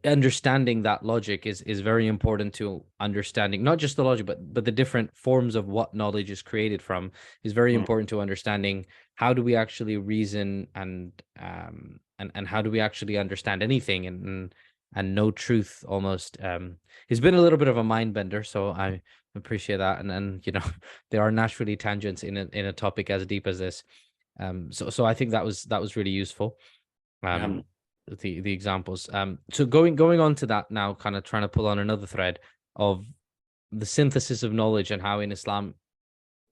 understanding that logic is very important to understanding not just the logic, but the different forms of what knowledge is created from is very important to understanding how do we actually reason and how do we actually understand anything and know truth almost. It's been a little bit of a mind bender, so I appreciate that. And there are naturally tangents in a topic as deep as this. So I think that was really useful. The examples. So going on to that now, kind of trying to pull on another thread of the synthesis of knowledge and how in Islam,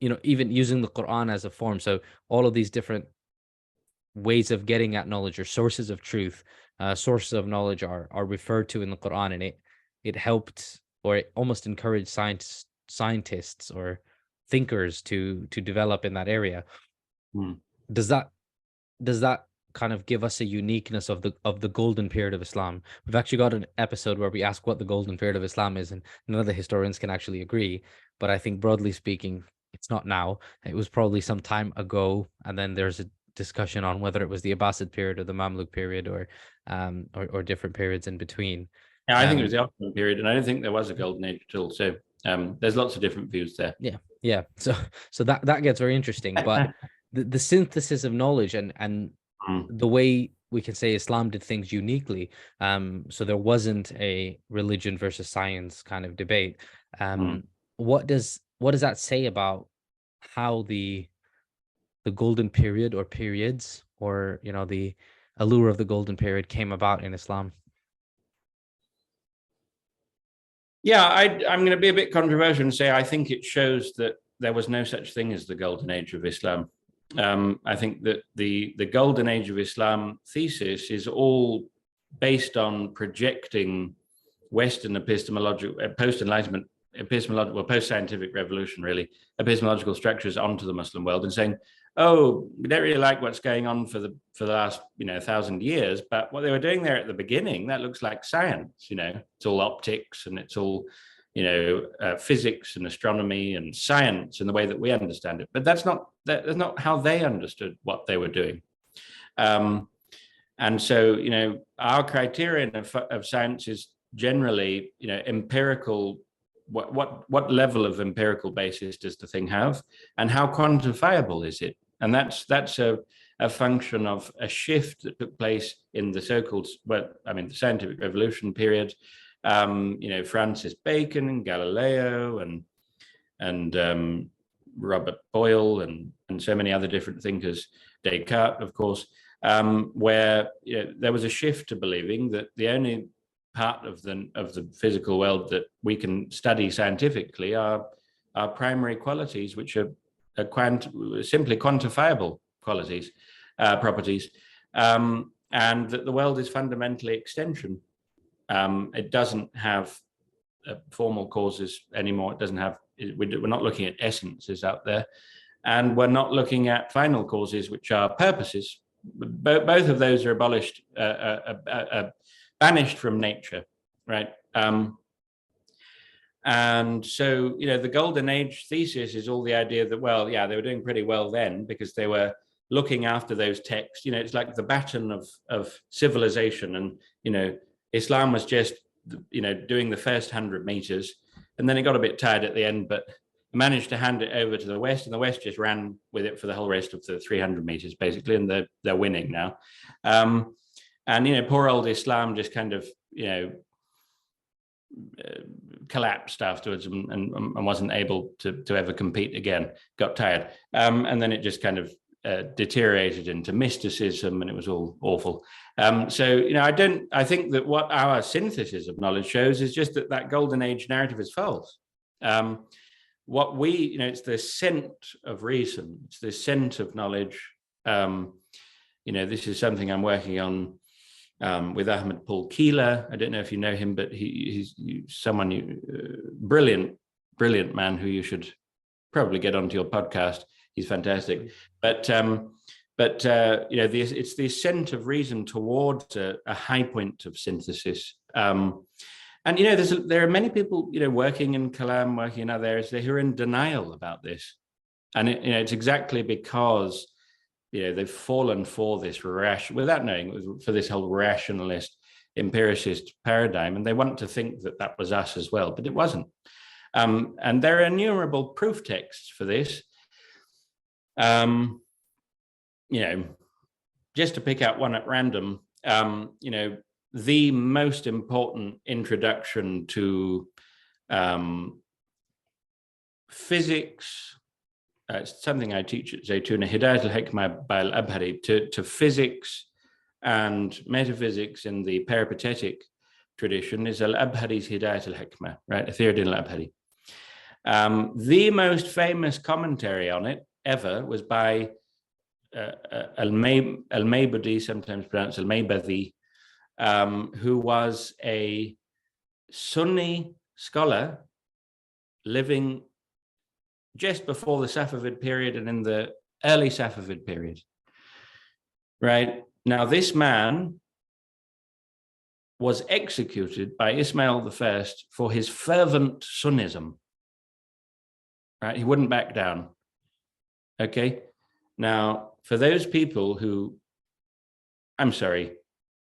even using the Quran as a form. So all of these different ways of getting at knowledge or sources of truth, sources of knowledge are referred to in the Quran, and it helped, or it almost encouraged scientists or thinkers to develop in that area. Does that kind of give us a uniqueness of the golden period of Islam? We've actually got an episode where we ask what the golden period of Islam is, and none of the historians can actually agree. But I think broadly speaking, it's not now. It was probably some time ago, and then there's a discussion on whether it was the Abbasid period or the Mamluk period or different periods in between. Yeah, I think it was the Ottoman period, and I don't think there was a golden age at all. So there's lots of different views there. Yeah. So that gets very interesting. But the synthesis of knowledge and the way we can say Islam did things uniquely. So there wasn't a religion versus science kind of debate. What does that say about how the golden period or periods, or the allure of the golden period came about in Islam? Yeah, I'm going to be a bit controversial and say I think it shows that there was no such thing as the golden age of Islam. I think that the golden age of Islam thesis is all based on projecting Western epistemological, post-Enlightenment epistemological, well, post-scientific revolution, really, epistemological structures onto the Muslim world, and saying, oh, we don't really like what's going on for the last 1,000 years, but what they were doing there at the beginning, that looks like science. It's all optics and it's all physics and astronomy and science in the way that we understand it. But that's not how they understood what they were doing. And so, our criterion of science is generally, empirical. What level of empirical basis does the thing have, and how quantifiable is it? And that's a function of a shift that took place in the so-called, the scientific revolution period. Francis Bacon and Galileo and Robert Boyle and so many other different thinkers, Descartes, of course, where there was a shift to believing that the only part of the physical world that we can study scientifically are primary qualities, which are simply quantifiable qualities, properties, and that the world is fundamentally extension. It doesn't have formal causes anymore. It doesn't have. We're not looking at essences out there, and we're not looking at final causes, which are purposes. Both of those are abolished, banished from nature, right? And so, the golden age thesis is all the idea that, well, yeah, they were doing pretty well then because they were looking after those texts. It's like the baton of civilization, and Islam was just doing the first 100 meters, and then it got a bit tired at the end, but managed to hand it over to the West, and the West just ran with it for the whole rest of the 300 meters basically, and they're winning now. And poor old Islam just kind of collapsed afterwards and wasn't able to ever compete again. Got tired, and then it just kind of deteriorated into mysticism, and it was all awful. So I think that what our synthesis of knowledge shows is just that golden age narrative is false. What it's the scent of reason, it's the scent of knowledge. This is something I'm working on with Ahmed Paul Keeler. I don't know if you know him, but he's someone, brilliant man who you should probably get onto your podcast. He's fantastic. But it's the ascent of reason towards a high point of synthesis. And there are many people working in Kalam, working in other areas, who are in denial about this, and it's exactly because they've fallen for this without knowing, for this whole rationalist empiricist paradigm, and they want to think that was us as well, but it wasn't. And there are innumerable proof texts for this. Just to pick out one at random, the most important introduction to physics, it's something I teach at Zaytuna, Hidayat al-Hikmah by al-Abhari, to physics and metaphysics in the peripatetic tradition is al-Abhari's Hidayat al-Hikmah, right? Athiruddin al-Abhari. The most famous commentary on it ever was by al-Maybadi, sometimes pronounced al-Maybadi, who was a Sunni scholar living just before the Safavid period and in the early Safavid period. Right? Now, this man was executed by Ismail I for his fervent Sunnism. Right? He wouldn't back down. Okay? Now, for those people who,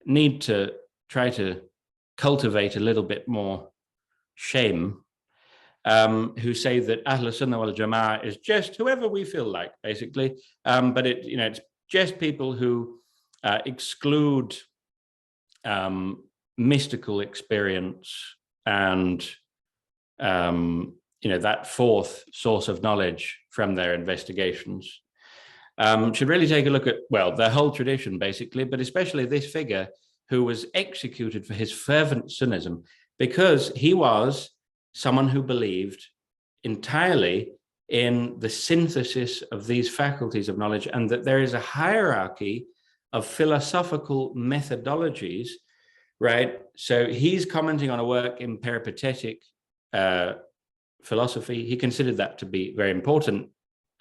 need to try to cultivate a little bit more shame, who say that Ahl Sunnah wal Jama'ah is just whoever we feel like, basically. But it's just people who exclude mystical experience and that fourth source of knowledge from their investigations. Should really take a look at, the whole tradition, basically, but especially this figure who was executed for his fervent Sunnism, because he was someone who believed entirely in the synthesis of these faculties of knowledge, and that there is a hierarchy of philosophical methodologies, right? So he's commenting on a work in peripatetic philosophy. He considered that to be very important,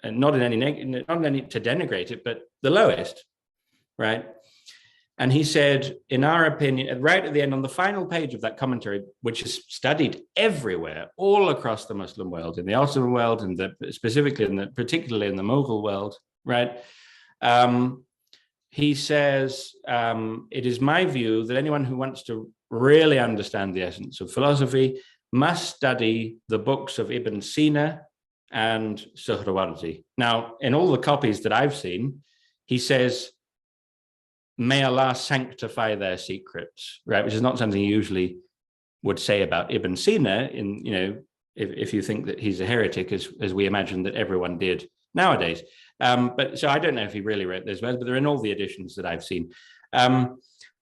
and not in any to denigrate it, but the lowest, right? And he said, in our opinion, right at the end, on the final page of that commentary, which is studied everywhere, all across the Muslim world, in the Ottoman world, and particularly in the Mughal world, right? He says, it is my view that anyone who wants to really understand the essence of philosophy must study the books of Ibn Sina and Suhrawardi. Now, in all the copies that I've seen, he says, may Allah sanctify their secrets, right? Which is not something you usually would say about Ibn Sina, if you think that he's a heretic, as we imagine that everyone did nowadays. But so I don't know if he really wrote those words, but they're in all the editions that I've seen.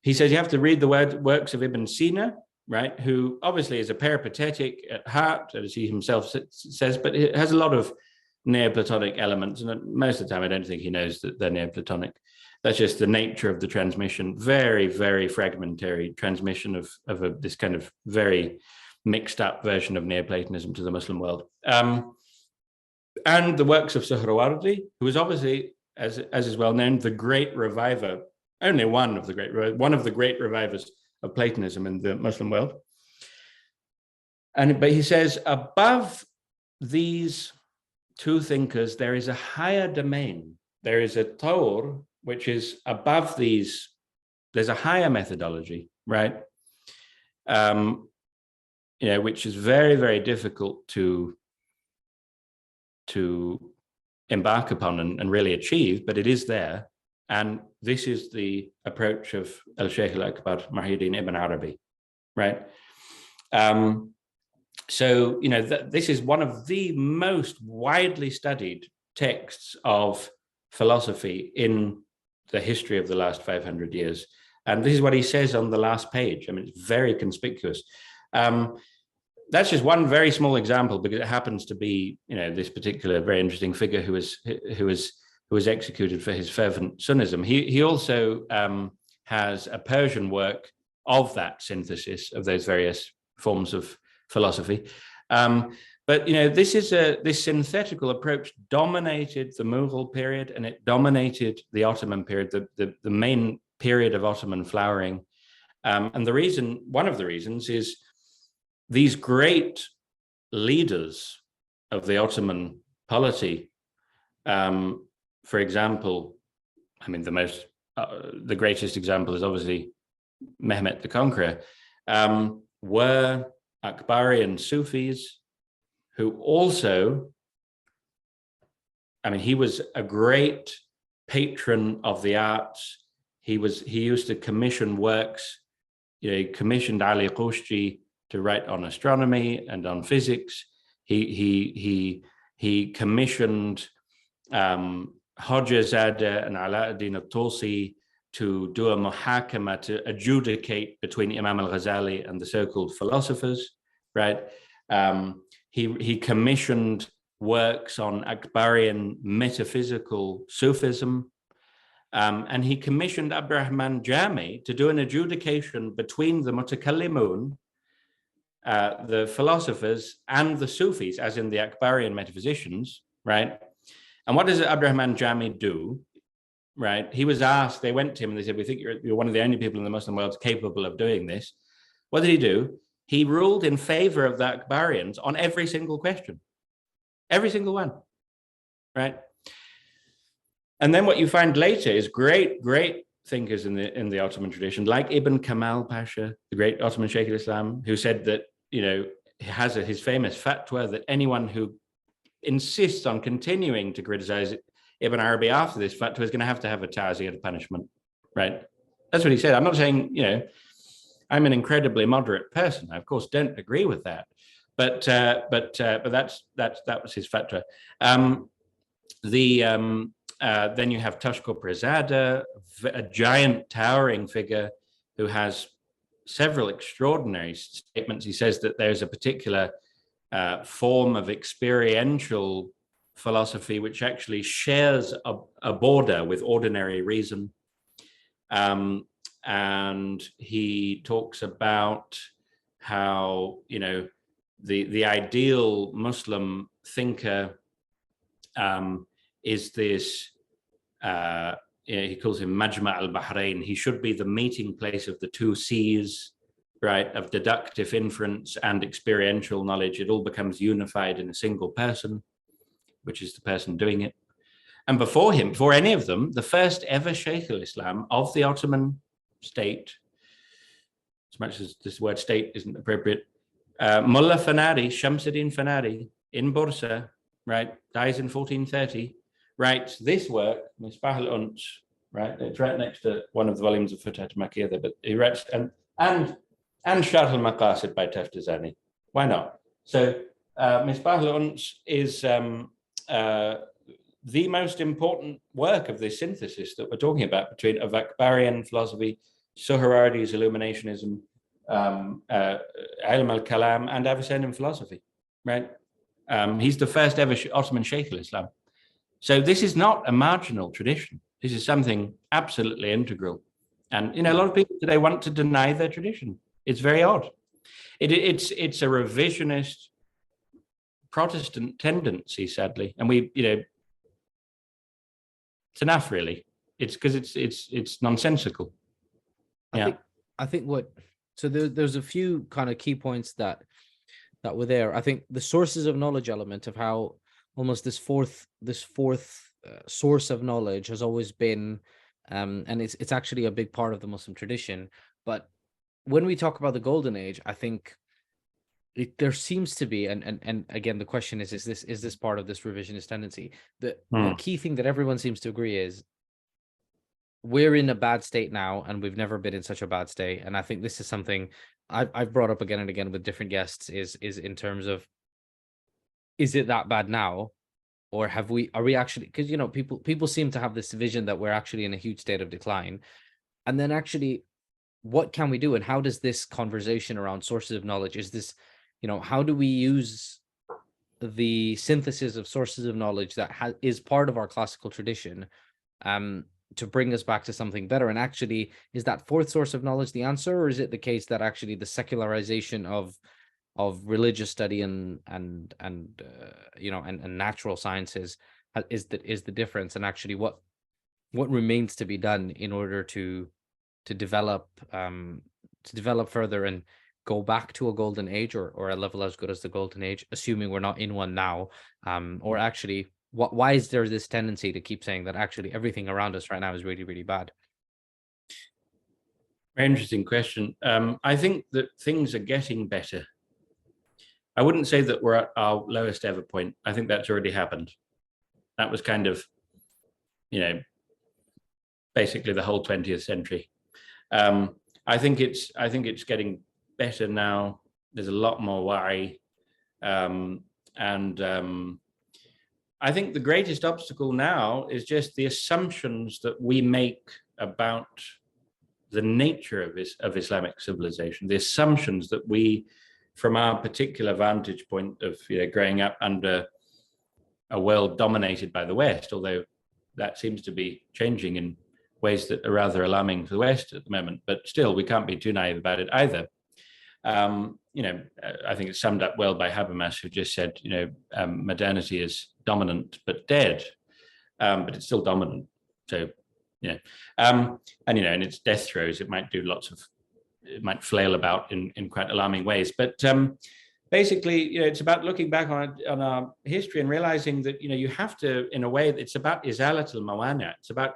He says you have to read the works of Ibn Sina, right? Who obviously is a peripatetic at heart, as he himself says, but it has a lot of Neoplatonic elements. And most of the time, I don't think he knows that they're Neoplatonic. That's just the nature of the transmission. Very, very fragmentary transmission of this kind of very mixed up version of Neoplatonism to the Muslim world. And the works of Suhrawardi, who is obviously, as is well known, the great reviver, one of the great revivers of Platonism in the Muslim world. But he says, above these two thinkers, there is a higher domain. There is a Taur, which is above these. There's a higher methodology, right? Which is very, very difficult to embark upon and really achieve, but it is there. And this is the approach of Al-Shaykh al-Akbar Muhyiddin ibn Arabi, right? So, this is one of the most widely studied texts of philosophy in the history of the last 500 years. And this is what he says on the last page. I mean, it's very conspicuous. That's just one very small example, because it happens to be, this particular very interesting figure who was executed for his fervent Sunnism. He also has a Persian work of that synthesis of those various forms of philosophy. But this synthetical approach dominated the Mughal period, and it dominated the Ottoman period, the main period of Ottoman flowering. And one of the reasons is these great leaders of the Ottoman polity. For example, I mean, the greatest example is obviously Mehmet the Conqueror, were Akbarian Sufis who also, I mean, he was a great patron of the arts. He used to commission works. He commissioned Ali Qushji to write on astronomy and on physics. He commissioned Hoxhazade and Alauddin al-Tusi to do a muhakama, to adjudicate between Imam al-Ghazali and the so-called philosophers, right? He commissioned works on Akbarian metaphysical Sufism, and he commissioned Abdurrahman Jami to do an adjudication between the mutakallimun, the philosophers, and the Sufis, as in the Akbarian metaphysicians, right? And what does Abdurrahman Jami do? Right? He was asked, they went to him and they said, we think you're one of the only people in the Muslim world capable of doing this. What did he do? He ruled in favor of the Akbarians on every single question. Every single one. Right? And then what you find later is great thinkers in the Ottoman tradition, like Ibn Kamal Pasha, the great Ottoman Sheikh al-Islam, who said that, he has his famous fatwa that anyone who insists on continuing to criticize Ibn Arabi after this fatwa is going to have a ta'ziyah punishment, right? That's what he said. I'm not saying, I'm an incredibly moderate person. I, of course, don't agree with that, but that was his fatwa. Then you have Tashko Prezada, a giant towering figure who has several extraordinary statements. He says that there's a particular form of experiential philosophy which actually shares a border with ordinary reason. And he talks about how, the ideal Muslim thinker is this, he calls him Majma' al-Bahrain. He should be the meeting place of the two seas, right, of deductive inference and experiential knowledge. It all becomes unified in a single person, which is the person doing it. And before him, before any of them, the first ever Sheikh al-Islam of the Ottoman state, as much as this word state isn't appropriate, Mullah Fanari, Shamsuddin Fanari, in Bursa, right, dies in 1430, writes this work, Misbah al-Uns, right? It's right next to one of the volumes of Futuhat al-Makkiyah there, but he writes, and Sharh al-Maqasid by Taftazani. Why not? So Misbah al-Uns is the most important work of this synthesis that we're talking about of Akbarian philosophy, Suhrawardi's Illuminationism, Ilm al-Kalam, and Avicennan philosophy, right? He's the first ever Ottoman Sheikh al-Islam. So this is not a marginal tradition. This is something absolutely integral. And, a lot of people today want to deny their tradition. It's very odd. It's a revisionist Protestant tendency, sadly. And it's enough, really. It's because it's nonsensical. I think so there's a few kind of key points that were there. I think the sources of knowledge element of how almost this fourth source of knowledge has always been, and it's actually a big part of the Muslim tradition. But when we talk about the Golden Age, I think there seems to be, and again, the question is this part of this revisionist tendency? The key thing that everyone seems to agree is we're in a bad state now, and we've never been in such a bad state. And I think this is something I've brought up again and again with different guests is in terms of, is it that bad now? Or are we actually, because, people seem to have this vision that we're actually in a huge state of decline. And then actually, what can we do? And how does this conversation around sources of knowledge, is this, how do we use the synthesis of sources of knowledge that is part of our classical tradition bring us back to something better? And actually, is that fourth source of knowledge the answer, or is it the case that actually the secularization of religious study and natural sciences is the difference? And actually, what remains to be done in order to develop further and go back to a golden age, or a level as good as the golden age, assuming we're not in one now, or actually, why is there this tendency to keep saying that actually everything around us right now is really, really bad? Very interesting question. I think that things are getting better. I wouldn't say that we're at our lowest ever point. I think that's already happened. That was kind of, basically the whole 20th century. I think it's getting better now. There's a lot more worry, and I think the greatest obstacle now is just the assumptions that we make about the nature of Islamic civilization. The assumptions that we, from our particular vantage point of growing up under a world dominated by the West, although that seems to be changing in ways that are rather alarming for the West at the moment, but still we can't be too naive about it either. I think it's summed up well by Habermas, who just said, modernity is dominant but dead, but it's still dominant. So, and in its death throes, it might might flail about in quite alarming ways. But basically, it's about looking back on our history and realizing that, you have to, in a way, it's about izalat al-mawani'. It's about,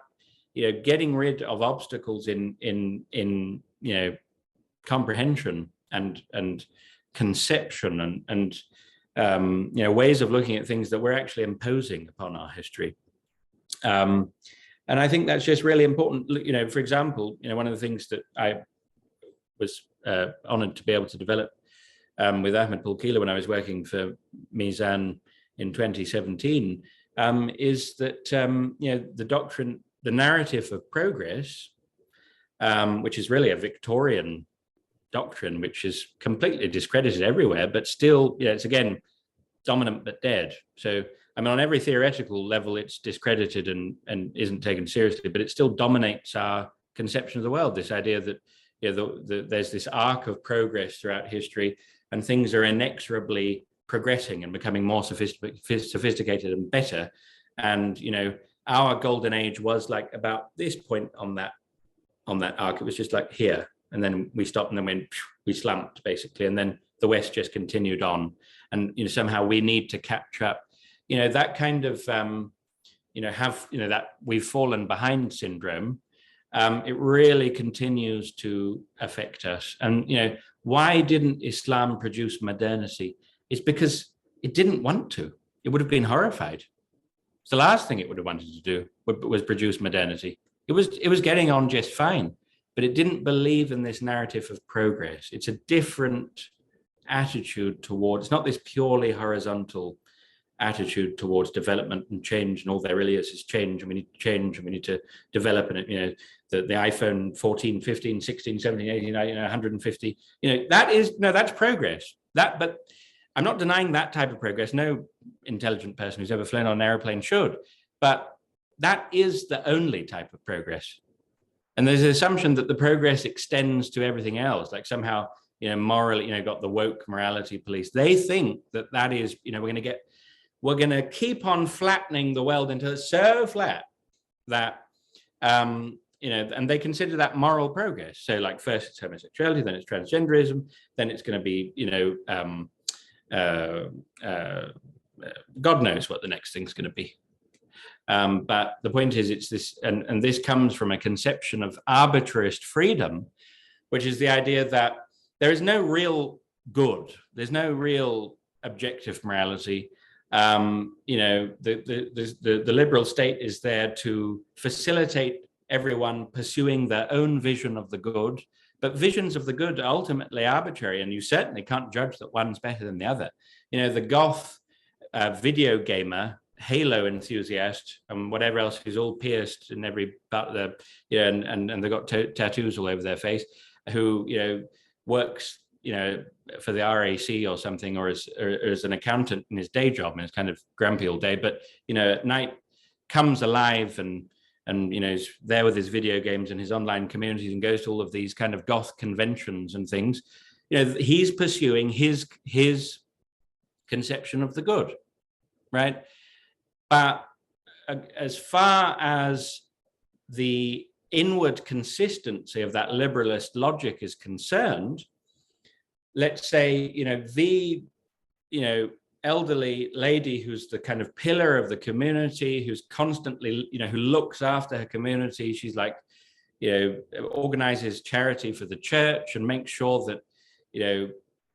getting rid of obstacles in comprehension and conception and ways of looking at things that we're actually imposing upon our history. And I think that's just really important. For example, one of the things that I was honored to be able to develop with Ahmed Poulkila when I was working for Mizan in 2017 is that the doctrine, the narrative of progress, which is really a Victorian doctrine, which is completely discredited everywhere, but still, it's again dominant but dead. So, on every theoretical level, it's discredited and isn't taken seriously, but it still dominates our conception of the world. This idea that there's this arc of progress throughout history, and things are inexorably progressing and becoming more sophisticated and better. And our golden age was like about this point on that arc. It was just like here, and then we stopped, and then we slumped basically, and then the West just continued on. And somehow we need to catch up. That kind of that we've fallen behind syndrome. It really continues to affect us. And why didn't Islam produce modernity? It's because it didn't want to. It would have been horrified. It's the last thing it would have wanted to do was produce modernity. It was getting on just fine, but it didn't believe in this narrative of progress. It's a different attitude towards, it's not this purely horizontal attitude towards development and change, and all there really is change, and we need to change, and we need to develop. And the iPhone 14, 15, 16, 17, 18, 150, that's progress. But I'm not denying that type of progress. No intelligent person who's ever flown on an airplane should, but that is the only type of progress. And there's an assumption that the progress extends to everything else, like somehow, morally, got the woke morality police. They think that is, we're going to keep on flattening the world until it's so flat that, and they consider that moral progress. So like first it's homosexuality, then it's transgenderism, then it's going to be, God knows what the next thing's going to be. But the point is, it's this, and this comes from a conception of arbitrarist freedom, which is the idea that there is no real good. There's no real objective morality. The liberal state is there to facilitate everyone pursuing their own vision of the good, but visions of the good are ultimately arbitrary, and you certainly can't judge that one's better than the other. The goth video gamer, Halo enthusiast, and whatever else, who's all pierced in every part of their, and they've got tattoos all over their face, who works for the RAC or something, or as an accountant in his day job, and it's kind of grumpy all day, but at night comes alive and and is there with his video games and his online communities and goes to all of these kind of goth conventions and things, he's pursuing his conception of the good, right? But as far as the inward consistency of that liberalist logic is concerned, let's say, the elderly lady who's the kind of pillar of the community, who's constantly, who looks after her community. She's like, organizes charity for the church and makes sure that,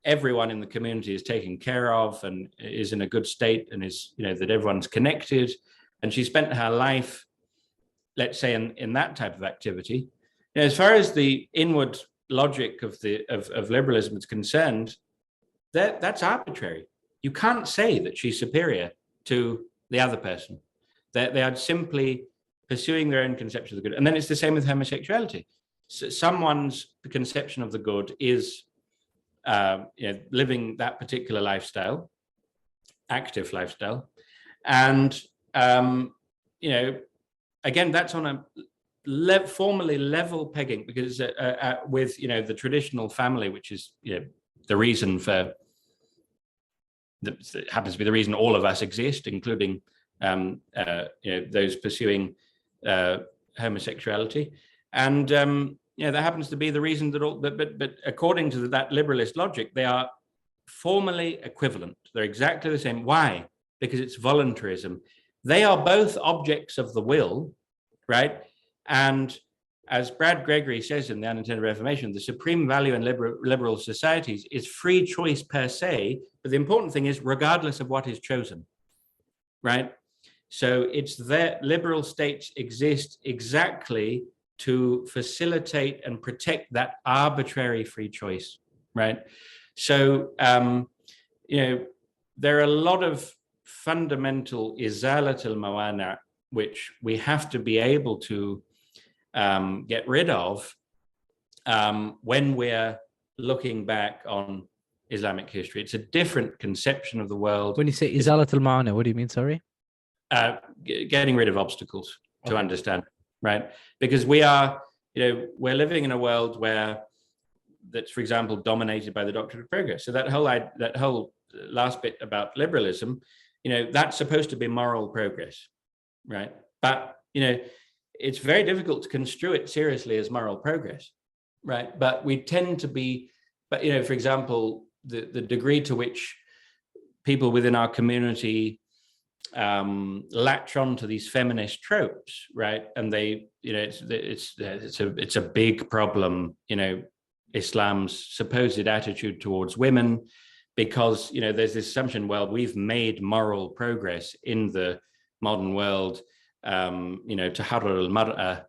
everyone in the community is taken care of and is in a good state and is, that everyone's connected. And she spent her life, let's say, in that type of activity. As far as the inward logic of liberalism is concerned, that's arbitrary. You can't say that she's superior to the other person. They are simply pursuing their own conception of the good. And then it's the same with homosexuality. So someone's conception of the good is living that particular lifestyle, active lifestyle. And, again, that's on a formally level pegging, because with, the traditional family, which is, the reason for, that happens to be the reason all of us exist, including those pursuing homosexuality, and that happens to be the reason that all. But according to that liberalist logic, they are formally equivalent. They're exactly the same. Why? Because it's voluntarism. They are both objects of the will, right? And as Brad Gregory says in The Unintended Reformation, the supreme value in liberal societies is free choice per se, but the important thing is regardless of what is chosen, right? So it's that liberal states exist exactly to facilitate and protect that arbitrary free choice, right? So, there are a lot of fundamental izalat al-mawana which we have to be able to get rid of when we're looking back on Islamic history. It's a different conception of the world. When you say izalat al-ma'ana, what do you mean, sorry? Getting rid of obstacles to understand, right? Because we're living in a world that's, for example, dominated by the doctrine of progress. So that whole last bit about liberalism, that's supposed to be moral progress, right? But, it's very difficult to construe it seriously as moral progress, right? But we tend to be, for example, the degree to which people within our community latch on to these feminist tropes, right? And they, it's a big problem, Islam's supposed attitude towards women, because, there's this assumption, well, we've made moral progress in the modern world, taharrur al-mar'a,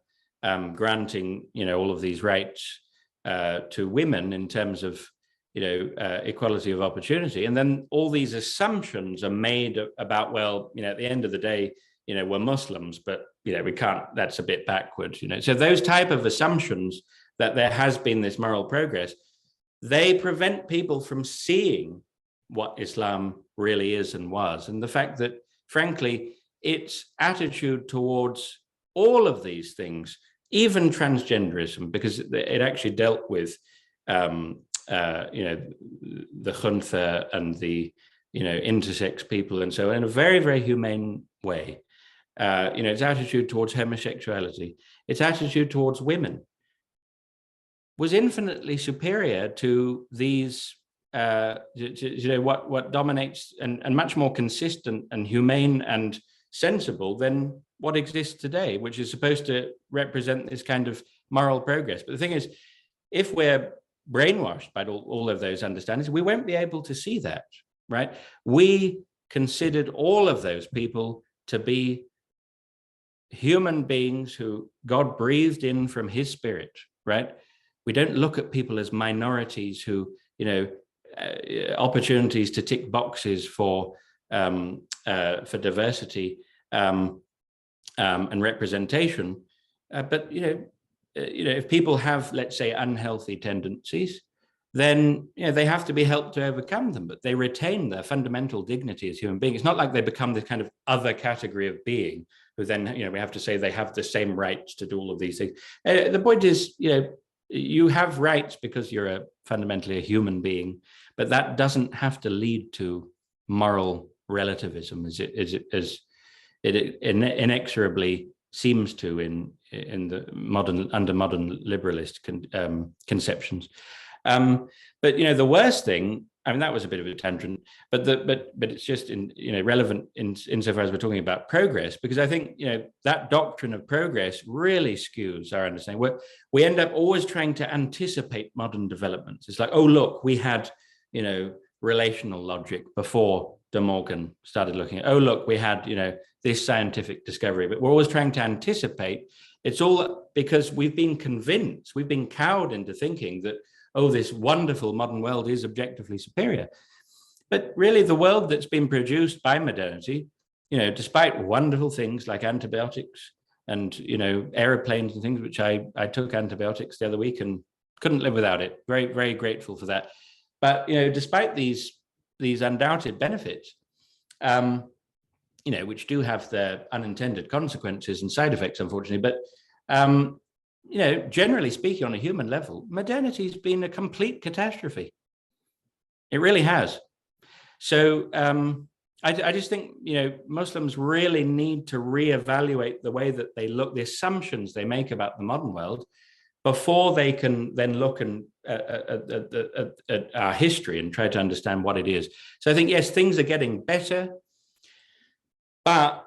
granting, all of these rights to women in terms of, equality of opportunity. And then all these assumptions are made about, well, at the end of the day, we're Muslims, but, we can't, that's a bit backwards, So those type of assumptions that there has been this moral progress, they prevent people from seeing what Islam really is and was. And the fact that, frankly, its attitude towards all of these things, even transgenderism, because it actually dealt with, the khuntha and the, intersex people and so on in a very, very humane way. Its attitude towards homosexuality, its attitude towards women was infinitely superior to these, what dominates and much more consistent and humane and sensible than what exists today, which is supposed to represent this kind of moral progress. But the thing is, if we're brainwashed by all of those understandings, we won't be able to see that, right? We considered all of those people to be human beings who God breathed in from his spirit, right? We don't look at people as minorities who, opportunities to tick boxes for diversity and representation. But, if people have, let's say, unhealthy tendencies, then they have to be helped to overcome them, but they retain their fundamental dignity as human beings. It's not like they become this kind of other category of being who then, we have to say they have the same rights to do all of these things. The point is, you have rights because you're fundamentally a human being, but that doesn't have to lead to moral relativism as it inexorably seems to in the under modern liberalist conceptions. But the worst thing, I mean, that was a bit of a tangent, but it's just relevant insofar as we're talking about progress, because I think that doctrine of progress really skews our understanding. We end up always trying to anticipate modern developments. It's like, oh look, we had relational logic before De Morgan started looking at. Oh look, we had this scientific discovery, but we're always trying to anticipate. It's all because we've been convinced, we've been cowed into thinking that, oh, this wonderful modern world is objectively superior. But really the world that's been produced by modernity, despite wonderful things like antibiotics and, aeroplanes and things, which I took antibiotics the other week and couldn't live without it. Very, very grateful for that. But, despite these undoubted benefits, which do have their unintended consequences and side effects, unfortunately, but, generally speaking, on a human level, modernity's been a complete catastrophe. It really has. So I just think, Muslims really need to reevaluate the way that they look, the assumptions they make about the modern world, before they can then look at our history and try to understand what it is. So I think, yes, things are getting better, but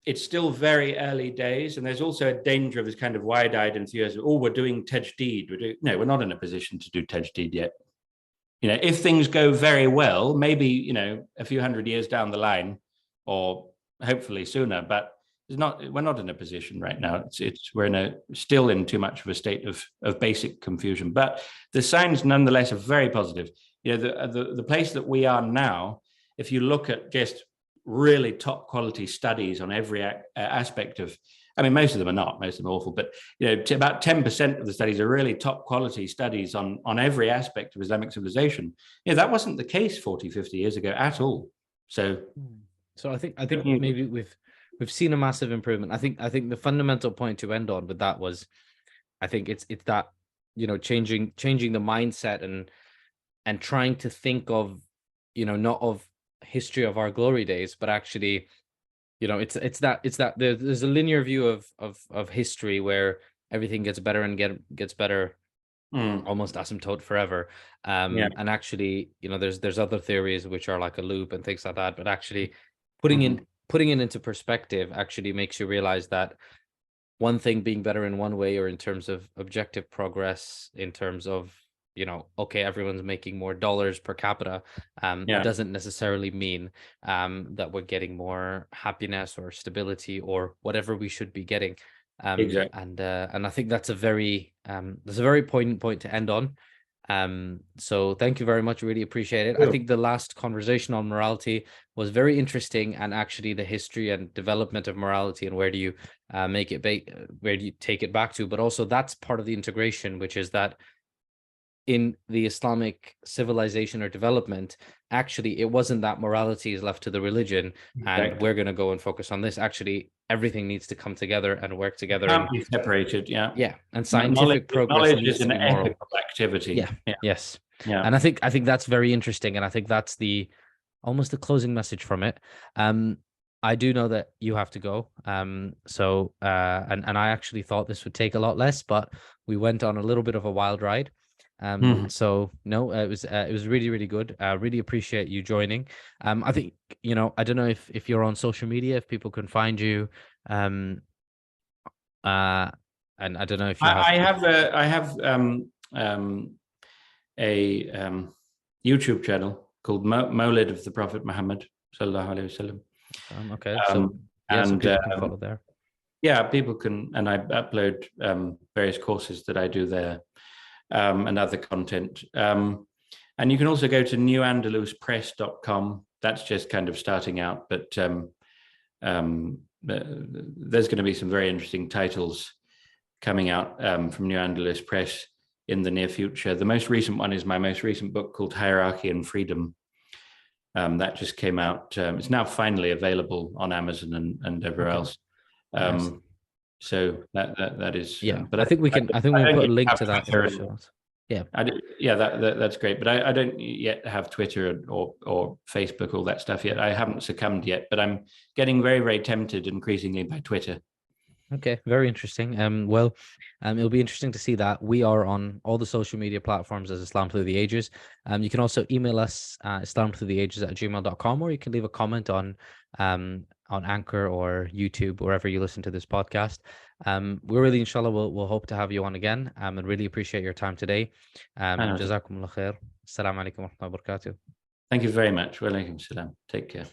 it's still very early days, and there's also a danger of this kind of wide-eyed enthusiasm. Oh, we're doing tajdeed. No, we're not in a position to do tajdeed yet. If things go very well, maybe a few hundred years down the line, or hopefully sooner. But we're not in a position right now. We're still in too much of a state of basic confusion. But the signs, nonetheless, are very positive. The place that we are now, if you look at just really top quality studies on every aspect of, I mean, most of them are not, most of them are awful, but about 10% of the studies are really top quality studies on every aspect of Islamic civilization. That wasn't the case 40, 50 years ago at all. So I think maybe we've seen a massive improvement. I think the fundamental point to end on with that was, I think it's that, changing the mindset and trying to think of, not of history of our glory days, but actually, it's that there's a linear view of history where everything gets better and gets better, almost asymptote forever. And actually, there's other theories which are like a loop and things like that, but actually putting it into perspective actually makes you realize that one thing being better in one way, or in terms of objective progress, in terms of okay, everyone's making more dollars per capita, it doesn't necessarily mean that we're getting more happiness or stability or whatever we should be getting. Exactly. And I think that's a very poignant point to end on. So thank you very much. Really appreciate it. Sure. I think the last conversation on morality was very interesting, and actually the history and development of morality and where do you where do you take it back to, but also that's part of the integration, which is that in the Islamic civilization or development, actually, it wasn't that morality is left to the religion and we're going to go and focus on this. Actually, everything needs to come together and work together. Can't be separated, yeah. Yeah, and scientific progress knowledge is an ethical activity. Yeah. Yes. Yeah. And I think that's very interesting, and I think that's almost the closing message from it. I do know that you have to go. So and I actually thought this would take a lot less, but we went on a little bit of a wild ride. So no, it was really, really good. Really appreciate you joining. I think, I don't know if you're on social media, if people can find you. And I don't know if you have. I have a YouTube channel called Mawlid of the Prophet Muhammad sallallahu alaihi wasallam. Okay. So people can follow there. Yeah, people can, and I upload various courses that I do there. And other content. And you can also go to newandaluspress.com. That's just kind of starting out, but there's going to be some very interesting titles coming out from New Andalus Press in the near future. The most recent one is my most recent book called Hierarchy and Freedom. That just came out. It's now finally available on Amazon and everywhere else. Nice. So that is, Yeah, but I think we can put a link to that in the show notes. Yeah. That's great. But I don't yet have Twitter or Facebook, all that stuff yet. I haven't succumbed yet, but I'm getting very, very tempted increasingly by Twitter. Okay, very interesting. It'll be interesting to see that. We are on all the social media platforms as Islam Through the Ages. You can also email us islamthroughtheages@gmail.com, or you can leave a comment on Anchor or YouTube, wherever you listen to this podcast. We really, inshallah, we'll hope to have you on again. And really appreciate your time today. Jazakumullah khair. Assalamu alaikum wa rahmatullahi wa barakatuh. Thank you very much. Wa alaikum salam. Take care.